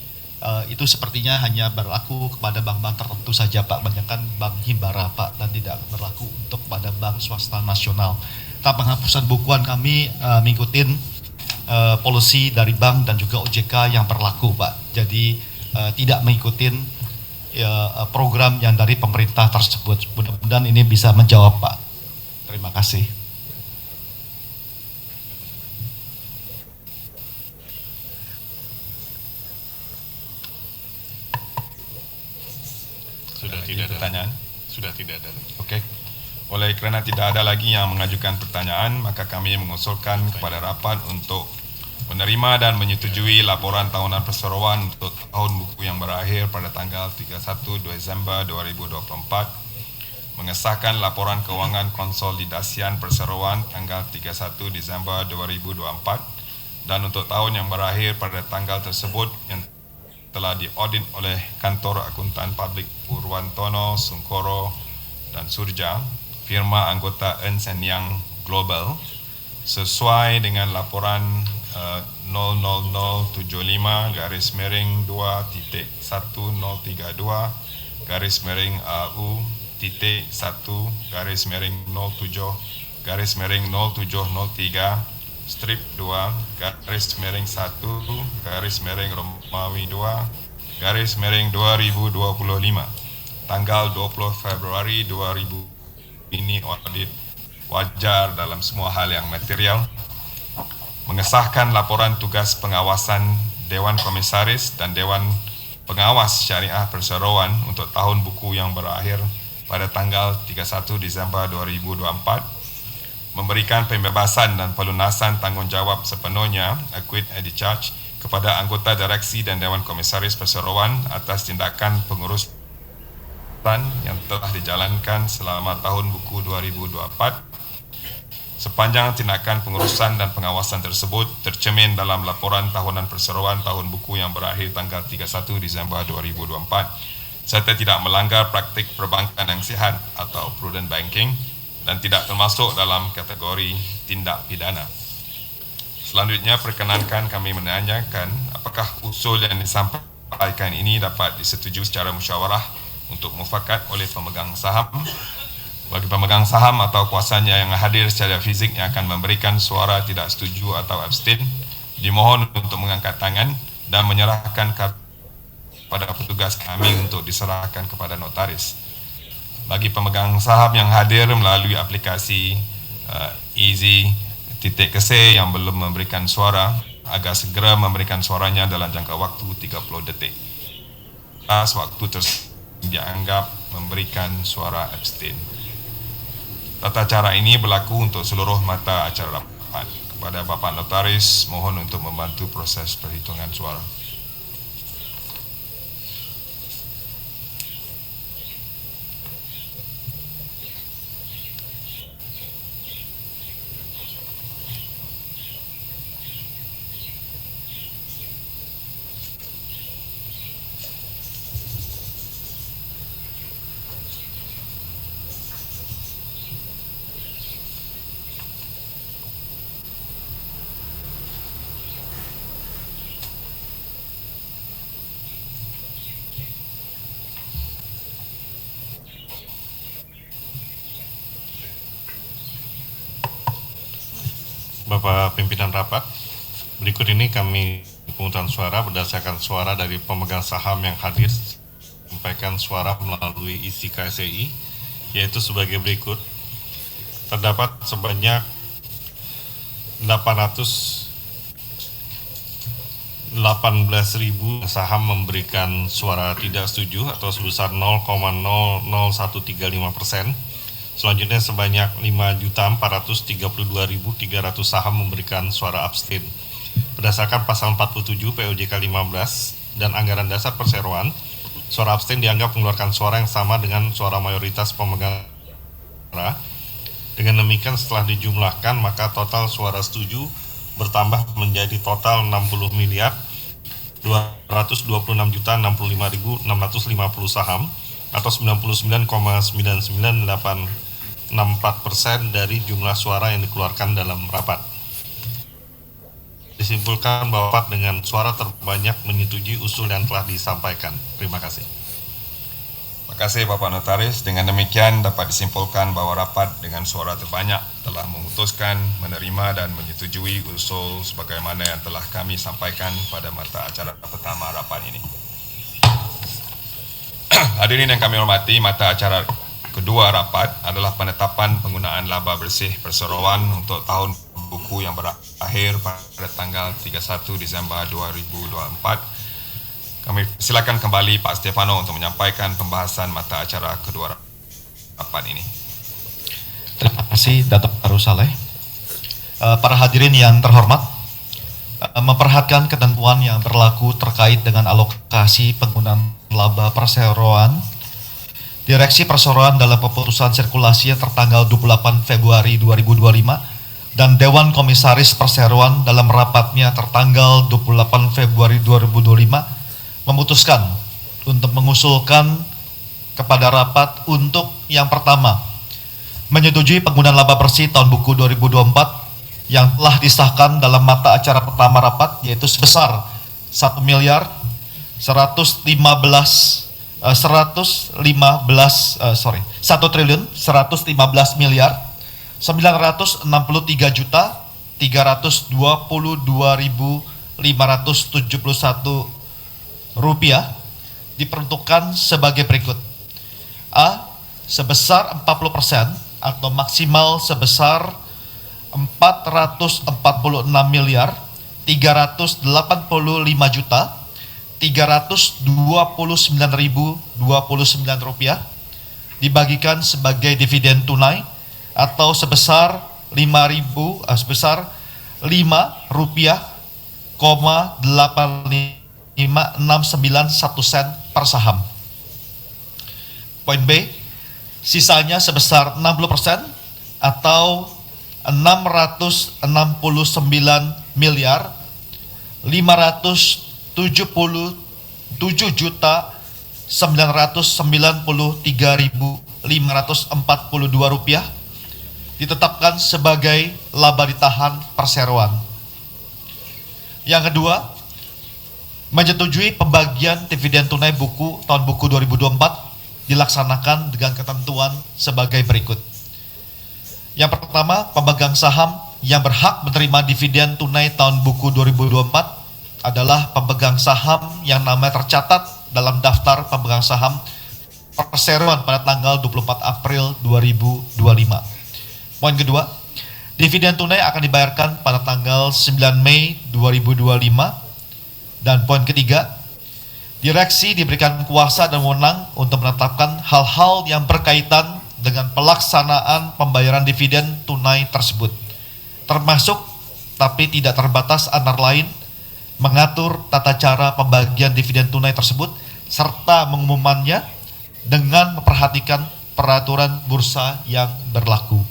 itu sepertinya hanya berlaku kepada bank-bank tertentu saja Pak, banyakkan bank himbara Pak, dan tidak berlaku untuk pada bank swasta nasional. Nah, penghapusan bukuan kami mengikuti polisi dari bank dan juga OJK yang berlaku Pak. Jadi tidak mengikuti program yang dari pemerintah tersebut. Mudah-mudahan ini bisa menjawab Pak. Terima kasih. Sudah tidak ada pertanyaan. Sudah tidak ada. Oke. Oleh kerana tidak ada lagi yang mengajukan pertanyaan, maka kami mengusulkan kepada rapat untuk menerima dan menyetujui laporan tahunan perseroan untuk tahun buku yang berakhir pada tanggal 31 Desember 2024, mengesahkan laporan keuangan konsolidasian perseroan tanggal 31 Desember 2024, dan untuk tahun yang berakhir pada tanggal tersebut yang telah diaudit oleh Kantor Akuntan Publik Purwantono, Sungkoro dan Surja, firma anggota Ernst & Young Global, sesuai dengan laporan 000-AU-1-AU-1-07-0703 strip 2 /1 Romawi 2 /2025 tanggal 20 Februari 2000 ini audit wajar dalam semua hal yang material, mengesahkan laporan tugas pengawasan Dewan Komisaris dan Dewan Pengawas Syariah Perseroan untuk tahun buku yang berakhir pada tanggal 31 Desember 2024, memberikan pembebasan dan pelunasan tanggungjawab sepenuhnya (acquit and discharge) kepada anggota direksi dan Dewan Komisaris Perseroan atas tindakan pengurusan yang telah dijalankan selama tahun buku 2024. Sepanjang tindakan pengurusan dan pengawasan tersebut tercermin dalam laporan tahunan perseroan tahun buku yang berakhir tanggal 31 Desember 2024, serta tidak melanggar praktik perbankan yang sihat atau prudent banking dan tidak termasuk dalam kategori tindak pidana. Selanjutnya, perkenankan kami menanyakan apakah usul yang disampaikan ini dapat disetujui secara musyawarah untuk mufakat oleh pemegang saham. Bagi pemegang saham atau kuasanya yang hadir secara fizik yang akan memberikan suara tidak setuju atau abstain, dimohon untuk mengangkat tangan dan menyerahkan kepada petugas kami untuk diserahkan kepada notaris. Bagi pemegang saham yang hadir melalui aplikasi Easy.Kese yang belum memberikan suara, agar segera memberikan suaranya dalam jangka waktu 30 detik. Atas waktu tersebut dianggap memberikan suara abstain. Tata cara ini berlaku untuk seluruh mata acara rapat. Kepada Bapak Notaris, mohon untuk membantu proses perhitungan suara. Bapak Pimpinan Rapat, berikut ini kami pemungutan suara berdasarkan suara dari pemegang saham yang hadir, sampaikan suara melalui isi KSEI, yaitu sebagai berikut. Terdapat sebanyak 818.000 saham memberikan suara tidak setuju atau sebesar 0,00135%. Selanjutnya sebanyak 5.432.300 saham memberikan suara abstain. Berdasarkan pasal 47 POJK 15 dan anggaran dasar perseroan, suara abstain dianggap mengeluarkan suara yang sama dengan suara mayoritas pemegang suara. Dengan demikian setelah dijumlahkan maka total suara setuju bertambah menjadi total 60.226.065.650 saham atau 99,99864% dari jumlah suara yang dikeluarkan dalam rapat. Disimpulkan bahwa rapat dengan suara terbanyak menyetujui usul yang telah disampaikan. Terima kasih. Terima kasih Bapak Notaris. Dengan demikian dapat disimpulkan bahwa rapat dengan suara terbanyak telah memutuskan, menerima dan menyetujui usul sebagaimana yang telah kami sampaikan pada mata acara pertama rapat ini. Hadirin yang kami hormati, mata acara kedua rapat adalah penetapan penggunaan laba bersih perseroan untuk tahun buku yang berakhir pada tanggal 31 Disember 2024. Kami silakan kembali Pak Stefano untuk menyampaikan pembahasan mata acara kedua rapat ini. Terima kasih Datuk Arus Saleh. Para hadirin yang terhormat, memperhatikan ketentuan yang berlaku terkait dengan alokasi penggunaan laba perseroan, Direksi Perseroan dalam keputusan sirkulasi yang tertanggal 28 Februari 2025 dan Dewan Komisaris Perseroan dalam rapatnya tertanggal 28 Februari 2025 memutuskan untuk mengusulkan kepada rapat untuk yang pertama, menyetujui penggunaan laba bersih tahun buku 2024 yang telah disahkan dalam mata acara pertama rapat, yaitu sebesar 1 triliun 115 miliar 963 juta 322.571 rupiah diperuntukkan sebagai berikut. A. Sebesar 40% atau maksimal sebesar 446 miliar 385 juta 329.029 rupiah dibagikan sebagai dividen tunai atau sebesar 5 rupiah, 569 sen per saham. Poin B, sisanya sebesar 60% atau 669 miliar 577 juta 993.542 rupiah ditetapkan sebagai laba ditahan perseroan. Yang kedua, menyetujui pembagian dividen tunai buku tahun buku 2024 dilaksanakan dengan ketentuan sebagai berikut. Yang pertama, pemegang saham yang berhak menerima dividen tunai tahun buku 2024 adalah pemegang saham yang namanya tercatat dalam daftar pemegang saham perseroan pada tanggal 24 April 2025. Poin kedua, dividen tunai akan dibayarkan pada tanggal 9 Mei 2025. Dan poin ketiga, direksi diberikan kuasa dan wewenang untuk menetapkan hal-hal yang berkaitan dengan pelaksanaan pembayaran dividen tunai tersebut, termasuk tapi tidak terbatas antara lain mengatur tata cara pembagian dividen tunai tersebut serta mengumumkannya dengan memperhatikan peraturan bursa yang berlaku.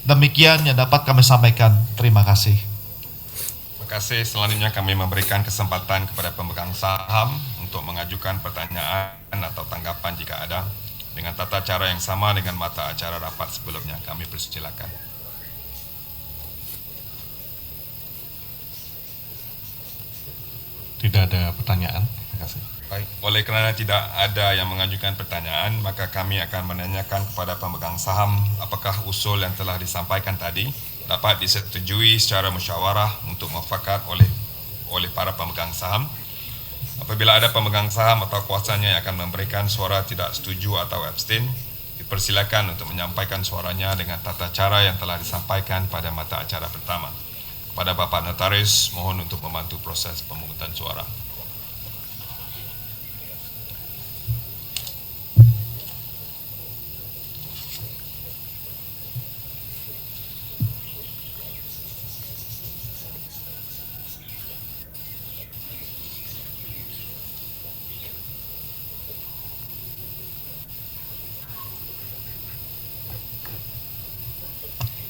Demikian yang dapat kami sampaikan. Terima kasih. Terima kasih. Selanjutnya kami memberikan kesempatan kepada pemegang saham untuk mengajukan pertanyaan atau tanggapan jika ada dengan tata cara yang sama dengan mata acara rapat sebelumnya. Kami persilakan. Tidak ada pertanyaan. Terima kasih. Baik, oleh kerana tidak ada yang mengajukan pertanyaan, maka kami akan menanyakan kepada pemegang saham apakah usul yang telah disampaikan tadi dapat disetujui secara musyawarah untuk mufakat oleh oleh para pemegang saham. Apabila ada pemegang saham atau kuasanya yang akan memberikan suara tidak setuju atau abstain, dipersilakan untuk menyampaikan suaranya dengan tata cara yang telah disampaikan pada mata acara pertama. Kepada Bapak Notaris, mohon untuk membantu proses pemungutan suara.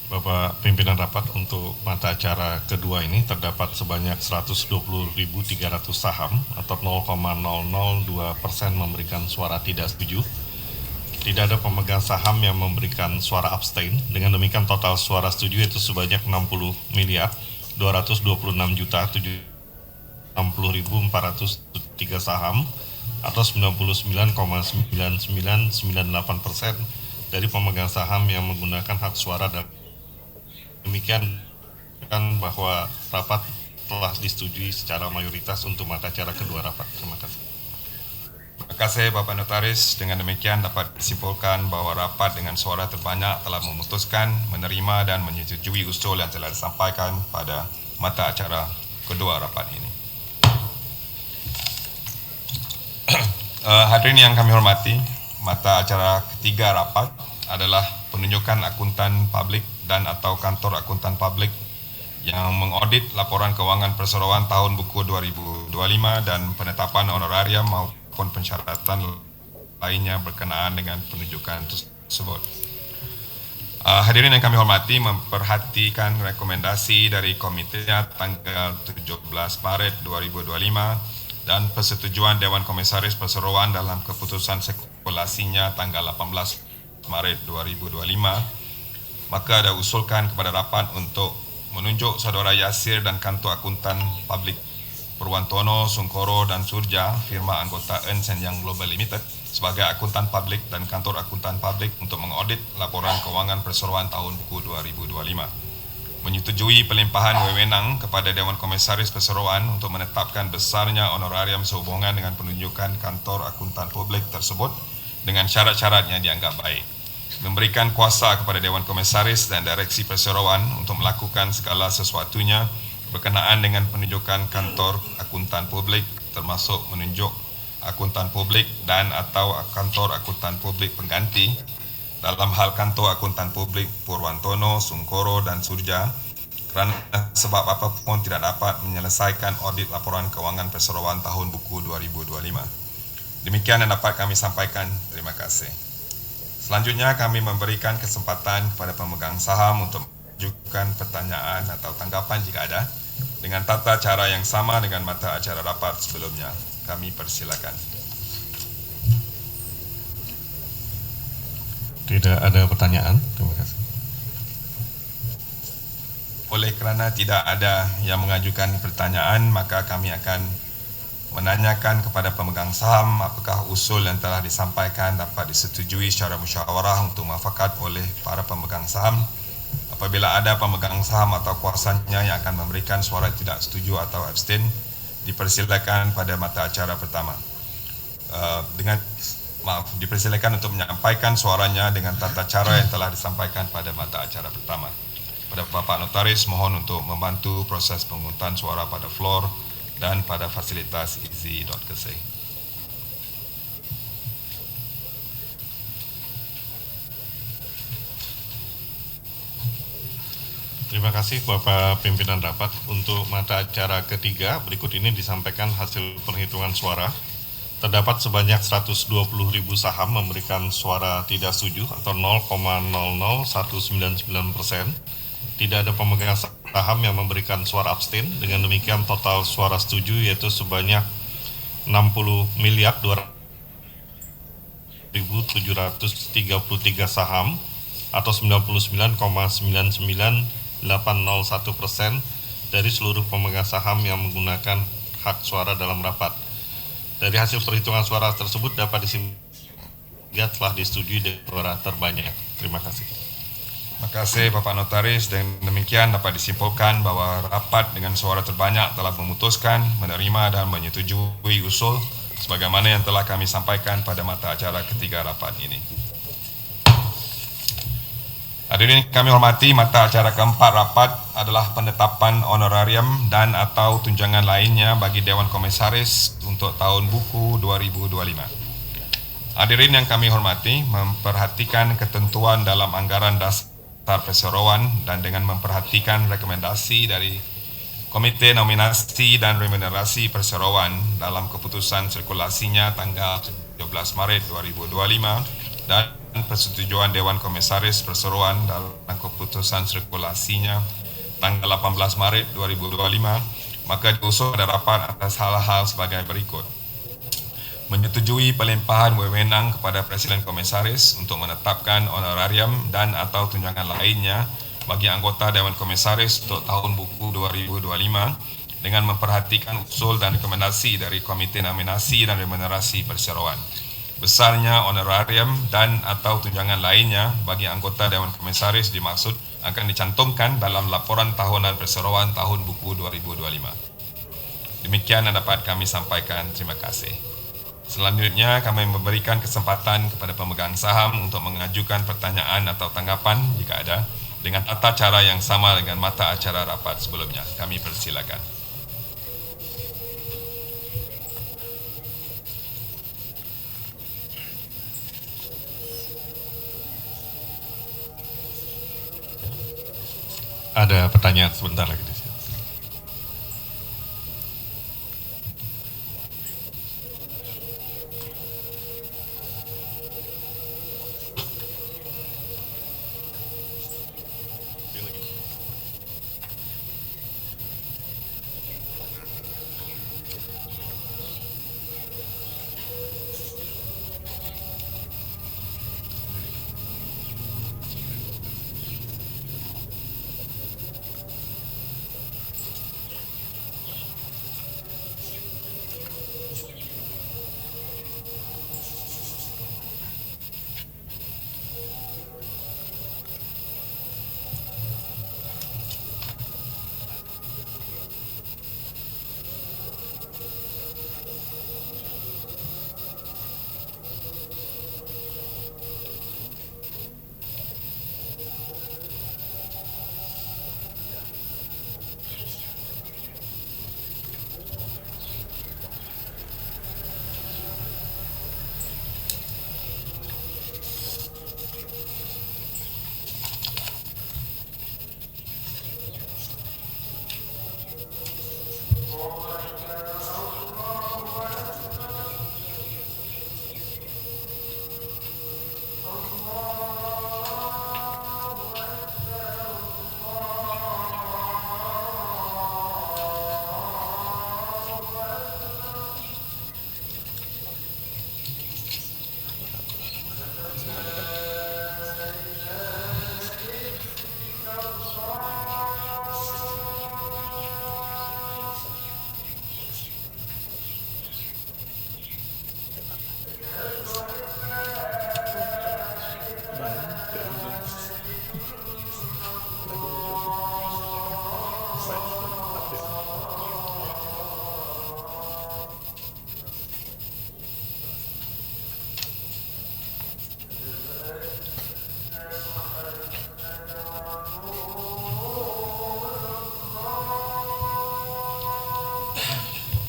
Bapak Pimpinan Rapat, untuk mata acara kedua ini terdapat sebanyak 120.300 saham atau 0,002% memberikan suara tidak setuju. Tidak ada pemegang saham yang memberikan suara abstain. Dengan demikian total suara setuju itu sebanyak 60.226.403 saham atau 99,9998% dari pemegang saham yang menggunakan hak suara. Dan demikian kan bahwa rapat telah disetujui secara mayoritas untuk mata acara kedua rapat. Terima kasih. Terima kasih Bapak Notaris. Dengan demikian dapat disimpulkan bahwa rapat dengan suara terbanyak telah memutuskan, menerima dan menyetujui usul yang telah disampaikan pada mata acara kedua rapat ini. Hadirin yang kami hormati, mata acara ketiga rapat adalah penunjukan akuntan publik dan atau kantor akuntan publik yang mengaudit laporan keuangan perseroan tahun buku 2025 dan penetapan honorarium maupun pensyaratan lainnya berkenaan dengan penunjukan tersebut. Hadirin yang kami hormati, memperhatikan rekomendasi dari komite tanggal 17 Maret 2025 dan persetujuan Dewan Komisaris Perseroan dalam keputusan sirkulasinya tanggal 18 Maret 2025, maka ada usulkan kepada rapat untuk menunjuk Saudara Yasir dan kantor akuntan publik Purwantono, Sungkoro dan Surja, firma anggota Ernst & Young Global Limited sebagai akuntan publik dan kantor akuntan publik untuk mengaudit laporan keuangan perseroan tahun buku 2025. Menyetujui pelimpahan wewenang kepada Dewan Komisaris Perseroan untuk menetapkan besarnya honorarium sehubungan dengan penunjukan kantor akuntan publik tersebut dengan syarat-syarat yang dianggap baik. Memberikan kuasa kepada Dewan Komisaris dan Direksi Perseroan untuk melakukan segala sesuatunya berkenaan dengan penunjukan kantor akuntan publik, termasuk menunjuk akuntan publik dan atau kantor akuntan publik pengganti dalam hal kantor akuntan publik Purwantono, Sungkoro dan Surja, kerana sebab apapun tidak dapat menyelesaikan audit laporan keuangan perseroan tahun buku 2025. Demikian yang dapat kami sampaikan. Terima kasih. Selanjutnya kami memberikan kesempatan kepada pemegang saham untuk mengajukan pertanyaan atau tanggapan jika ada dengan tata cara yang sama dengan mata acara rapat sebelumnya. Kami persilakan. Tidak ada pertanyaan. Terima kasih. Oleh kerana tidak ada yang mengajukan pertanyaan, maka kami akan menanyakan kepada pemegang saham apakah usul yang telah disampaikan dapat disetujui secara musyawarah untuk muafakat oleh para pemegang saham. Apabila ada pemegang saham atau kuasanya yang akan memberikan suara tidak setuju atau abstain, dipersilakan pada mata acara pertama. Dipersilakan untuk menyampaikan suaranya dengan tata cara yang telah disampaikan pada mata acara pertama. Pada Bapak Notaris, mohon untuk membantu proses pemungutan suara pada floor dan pada fasilitas easy.keseh. Terima kasih Bapak Pimpinan Rapat. Untuk mata acara ketiga, berikut ini disampaikan hasil perhitungan suara. Terdapat sebanyak 120.000 saham memberikan suara tidak setuju atau 0,00199%. Tidak ada pemegang saham yang memberikan suara abstain. Dengan demikian total suara setuju yaitu sebanyak 60.200.733 saham atau 99,99801% dari seluruh pemegang saham yang menggunakan hak suara dalam rapat. Dari hasil perhitungan suara tersebut dapat disimpulkan telah disetujui dengan suara terbanyak. Terima kasih. Terima kasih Bapak Notaris. Dan demikian dapat disimpulkan bahwa rapat dengan suara terbanyak telah memutuskan, menerima dan menyetujui usul sebagaimana yang telah kami sampaikan pada mata acara ketiga rapat ini. Hadirin kami hormati, mata acara keempat rapat adalah penetapan honorarium dan atau tunjangan lainnya bagi Dewan Komisaris untuk tahun buku 2025. Hadirin yang kami hormati, memperhatikan ketentuan dalam anggaran dasar perseroan dan dengan memperhatikan rekomendasi dari Komite Nominasi dan Remunerasi Perseroan dalam keputusan sirkulasinya tanggal 17 Maret 2025 dan persetujuan Dewan Komisaris Perseroan dalam keputusan sirkulasinya tanggal 18 Maret 2025, maka diusul pada rapat atas hal-hal sebagai berikut. Menyetujui pelimpahan wewenang kepada Presiden Komisaris untuk menetapkan honorarium dan atau tunjangan lainnya bagi anggota Dewan Komisaris untuk tahun buku 2025 dengan memperhatikan usul dan rekomendasi dari Komite Nominasi dan Remunerasi Perseroan. Besarnya honorarium dan atau tunjangan lainnya bagi anggota Dewan Komisaris dimaksud akan dicantumkan dalam laporan tahunan perseroan tahun buku 2025. Demikian yang dapat kami sampaikan. Terima kasih. Selanjutnya, kami memberikan kesempatan kepada pemegang saham untuk mengajukan pertanyaan atau tanggapan jika ada, dengan tata cara yang sama dengan mata acara rapat sebelumnya. Kami persilakan. Ada pertanyaan sebentar lagi di sini.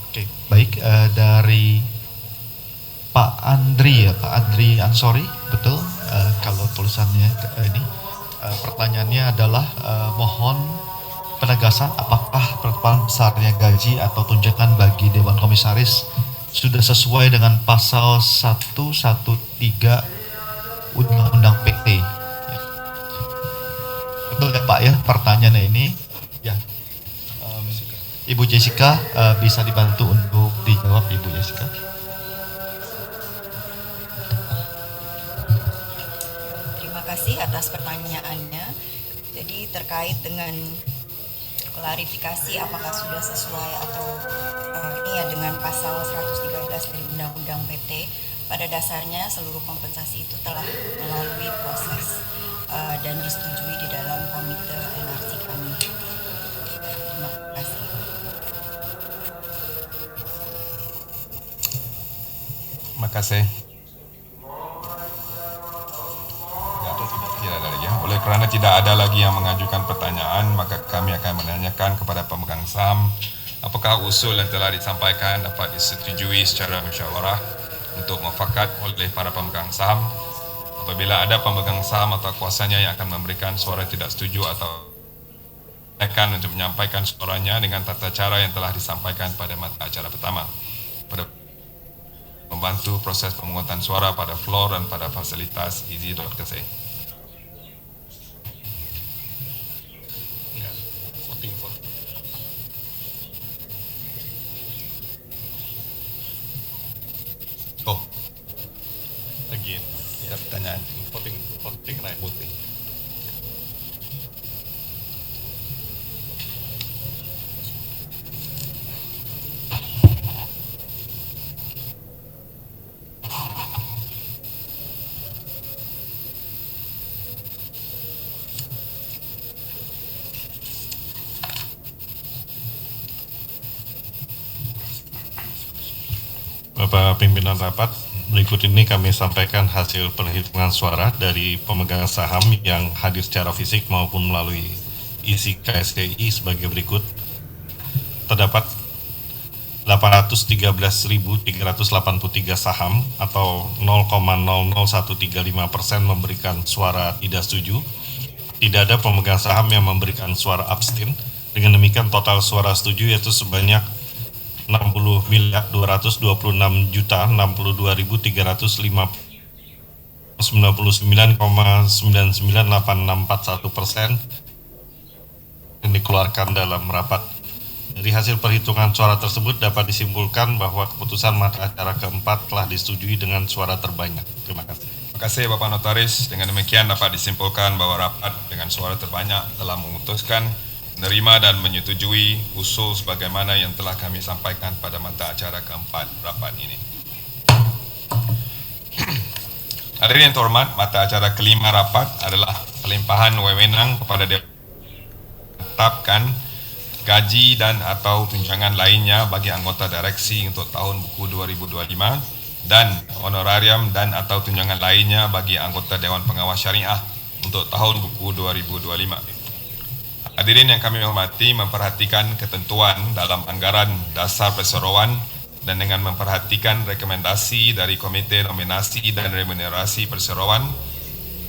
Oke, baik, dari Pak Andri ya, Pak Andri Ansori, betul. Kalau tulisannya ini pertanyaannya adalah mohon penegasan apakah penetapan besarnya gaji atau tunjangan bagi Dewan Komisaris sudah sesuai dengan pasal 113 Undang-Undang PT. Ya. Betul ya Pak ya, pertanyaannya ini ya. Ibu Jessica bisa dibantu untuk dijawab, Ibu Jessica. Terima kasih atas pertanyaannya. Jadi terkait dengan klarifikasi apakah sudah sesuai atau ini ya dengan pasal 113 dari Undang-Undang PT, pada dasarnya seluruh kompensasi itu telah melalui proses dan disetujui di kasih. Tidak ada lagi. Oleh kerana tidak ada lagi yang mengajukan pertanyaan, maka kami akan menanyakan kepada pemegang saham apakah usul yang telah disampaikan dapat disetujui secara musyawarah untuk mufakat oleh para pemegang saham. Apabila ada pemegang saham atau kuasanya yang akan memberikan suara tidak setuju atau akan untuk menyampaikan suaranya dengan tata cara yang telah disampaikan pada mata acara pertama, pada membantu proses pemungutan suara pada floor dan pada fasilitas easy.kc. Oh, again, Ada pertanyaan. voting right. Voting. Bapak Pimpinan Rapat, berikut ini kami sampaikan hasil perhitungan suara dari pemegang saham yang hadir secara fisik maupun melalui isi KSKI sebagai berikut. Terdapat 813.383 saham atau 0,00135% memberikan suara tidak setuju. Tidak ada pemegang saham yang memberikan suara abstain. Dengan demikian total suara setuju yaitu sebanyak 60.269,99,861% yang dikeluarkan dalam rapat. Dari hasil perhitungan suara tersebut dapat disimpulkan bahwa keputusan mata acara keempat telah disetujui dengan suara terbanyak. Terima kasih. Terima kasih Bapak Notaris. Dengan demikian dapat disimpulkan bahwa rapat dengan suara terbanyak telah memutuskan menerima dan menyetujui usul sebagaimana yang telah kami sampaikan pada mata acara keempat rapat ini. Hadirin yang terhormat, mata acara kelima rapat adalah pelimpahan wewenang kepada Dewan menetapkan gaji dan atau tunjangan lainnya bagi anggota direksi untuk tahun buku 2025 dan honorarium dan atau tunjangan lainnya bagi anggota Dewan Pengawas Syariah untuk tahun buku 2025. Hadirin yang kami hormati, memperhatikan ketentuan dalam anggaran dasar perseroan dan dengan memperhatikan rekomendasi dari Komite Nominasi dan Remunerasi Perseroan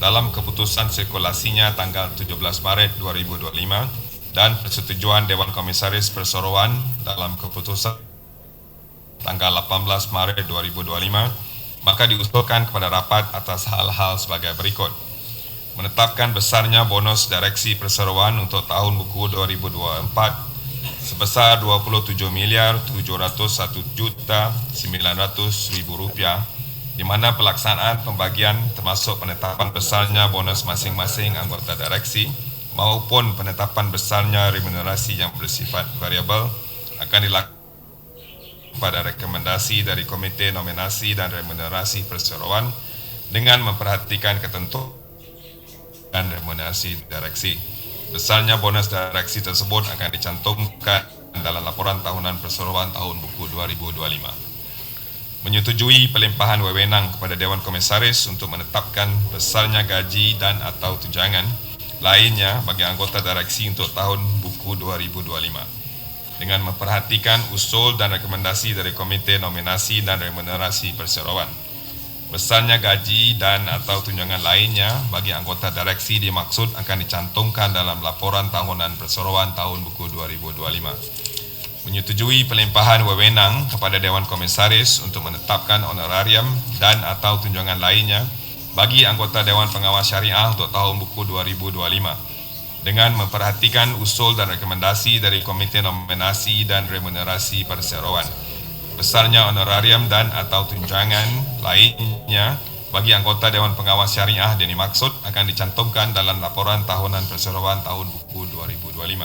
dalam keputusan sirkulasinya tanggal 17 Maret 2025 dan persetujuan Dewan Komisaris Perseroan dalam keputusan tanggal 18 Maret 2025, maka diusulkan kepada rapat atas hal-hal sebagai berikut. Menetapkan besarnya bonus direksi perseroan untuk tahun buku 2024 sebesar Rp27,701,900,000, di mana pelaksanaan pembagian termasuk penetapan besarnya bonus masing-masing anggota direksi maupun penetapan besarnya remunerasi yang bersifat variabel akan dilakukan pada rekomendasi dari Komite Nominasi dan Remunerasi Perseroan dengan memperhatikan ketentuan dan remunerasi direksi. Besarnya bonus direksi tersebut akan dicantumkan dalam laporan tahunan perseroan tahun buku 2025. Menyetujui pelimpahan wewenang kepada Dewan Komisaris untuk menetapkan besarnya gaji dan atau tunjangan lainnya bagi anggota direksi untuk tahun buku 2025. Dengan memperhatikan usul dan rekomendasi dari Komite Nominasi dan Remunerasi Perseroan. Besarnya gaji dan atau tunjangan lainnya bagi anggota direksi dimaksud akan dicantumkan dalam laporan tahunan perseroan tahun buku 2025. Menyetujui pelimpahan wewenang kepada Dewan Komisaris untuk menetapkan honorarium dan atau tunjangan lainnya bagi anggota Dewan Pengawas Syariah untuk tahun buku 2025 dengan memperhatikan usul dan rekomendasi dari Komite Nominasi dan Remunerasi Perseroan. Besarnya honorarium dan atau tunjangan lainnya bagi anggota Dewan Pengawas Syariah yang dimaksud akan dicantumkan dalam laporan tahunan perseroan tahun buku 2025.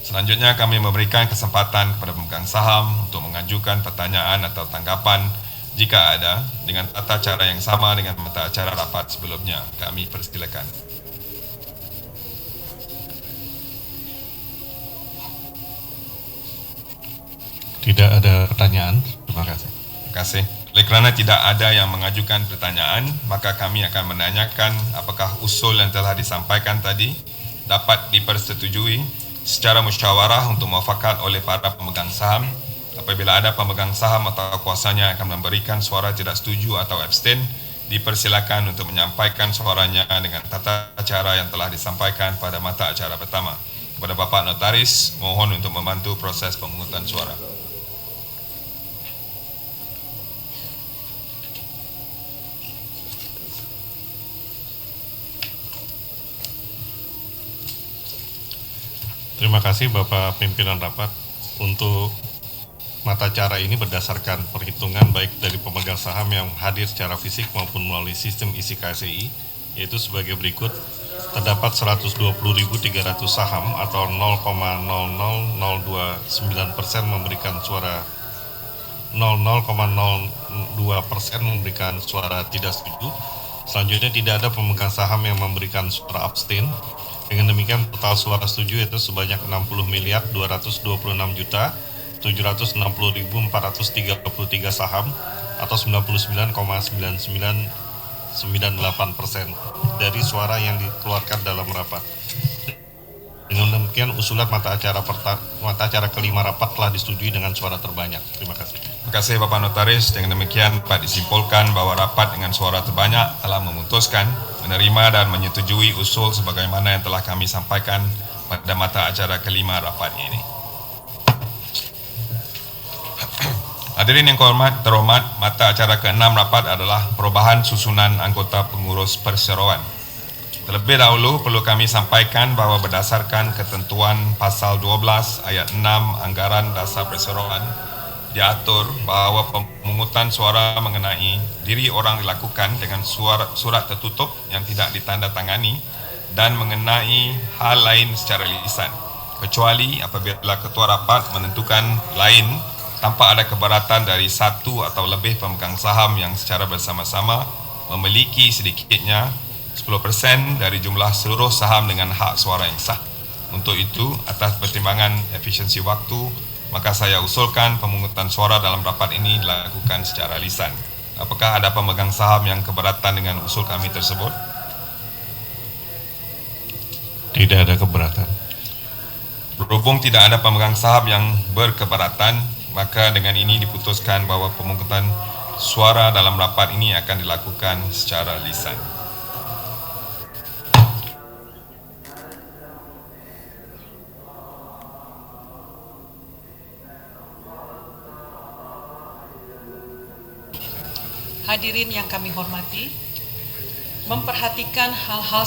Selanjutnya kami memberikan kesempatan kepada pemegang saham untuk mengajukan pertanyaan atau tanggapan jika ada dengan tata cara yang sama dengan mata acara rapat sebelumnya. Kami persilakan. Tidak ada pertanyaan. Terima kasih. Terima kasih. Oleh kerana tidak ada yang mengajukan pertanyaan, maka kami akan menanyakan apakah usul yang telah disampaikan tadi dapat dipersetujui secara musyawarah untuk muafakat oleh para pemegang saham. Apabila ada pemegang saham atau kuasanya akan memberikan suara tidak setuju atau abstain, dipersilakan untuk menyampaikan suaranya dengan tata cara yang telah disampaikan pada mata acara pertama. Kepada Bapak Notaris, mohon untuk membantu proses pemungutan suara. Terima kasih Bapak Pimpinan Rapat. Untuk mata cara ini berdasarkan perhitungan baik dari pemegang saham yang hadir secara fisik maupun melalui sistem isi KSEI, yaitu sebagai berikut. Terdapat 120.300 saham atau 0,00029% memberikan suara 0,02% memberikan suara tidak setuju. Selanjutnya tidak ada pemegang saham yang memberikan suara abstain. Dengan demikian total suara setuju itu sebanyak 60.226.760.433 saham atau 99,9998% dari suara yang dikeluarkan dalam rapat. Dengan demikian usulan mata acara kelima rapat telah disetujui dengan suara terbanyak. Terima kasih. Terima kasih Bapak Notaris. Dengan demikian dapat disimpulkan bahwa rapat dengan suara terbanyak telah memutuskan, menerima dan menyetujui usul sebagaimana yang telah kami sampaikan pada mata acara kelima rapat ini. Hadirin yang terhormat, mata acara ke-6 rapat adalah perubahan susunan anggota pengurus perseroan. Terlebih dahulu perlu kami sampaikan bahawa berdasarkan ketentuan pasal 12 ayat 6 Anggaran Dasar Perseroan, diatur bahawa pemungutan suara mengenai diri orang dilakukan dengan surat tertutup yang tidak ditandatangani dan mengenai hal lain secara lisan, kecuali apabila ketua rapat menentukan lain tanpa ada keberatan dari satu atau lebih pemegang saham yang secara bersama-sama memiliki sedikitnya 10% dari jumlah seluruh saham dengan hak suara yang sah. Untuk itu, atas pertimbangan efisiensi waktu, maka saya usulkan pemungutan suara dalam rapat ini dilakukan secara lisan. Apakah ada pemegang saham yang keberatan dengan usul kami tersebut? Tidak ada keberatan. Berhubung tidak ada pemegang saham yang berkeberatan, maka dengan ini diputuskan bahawa pemungutan suara dalam rapat ini akan dilakukan secara lisan. Hadirin yang kami hormati, memperhatikan hal-hal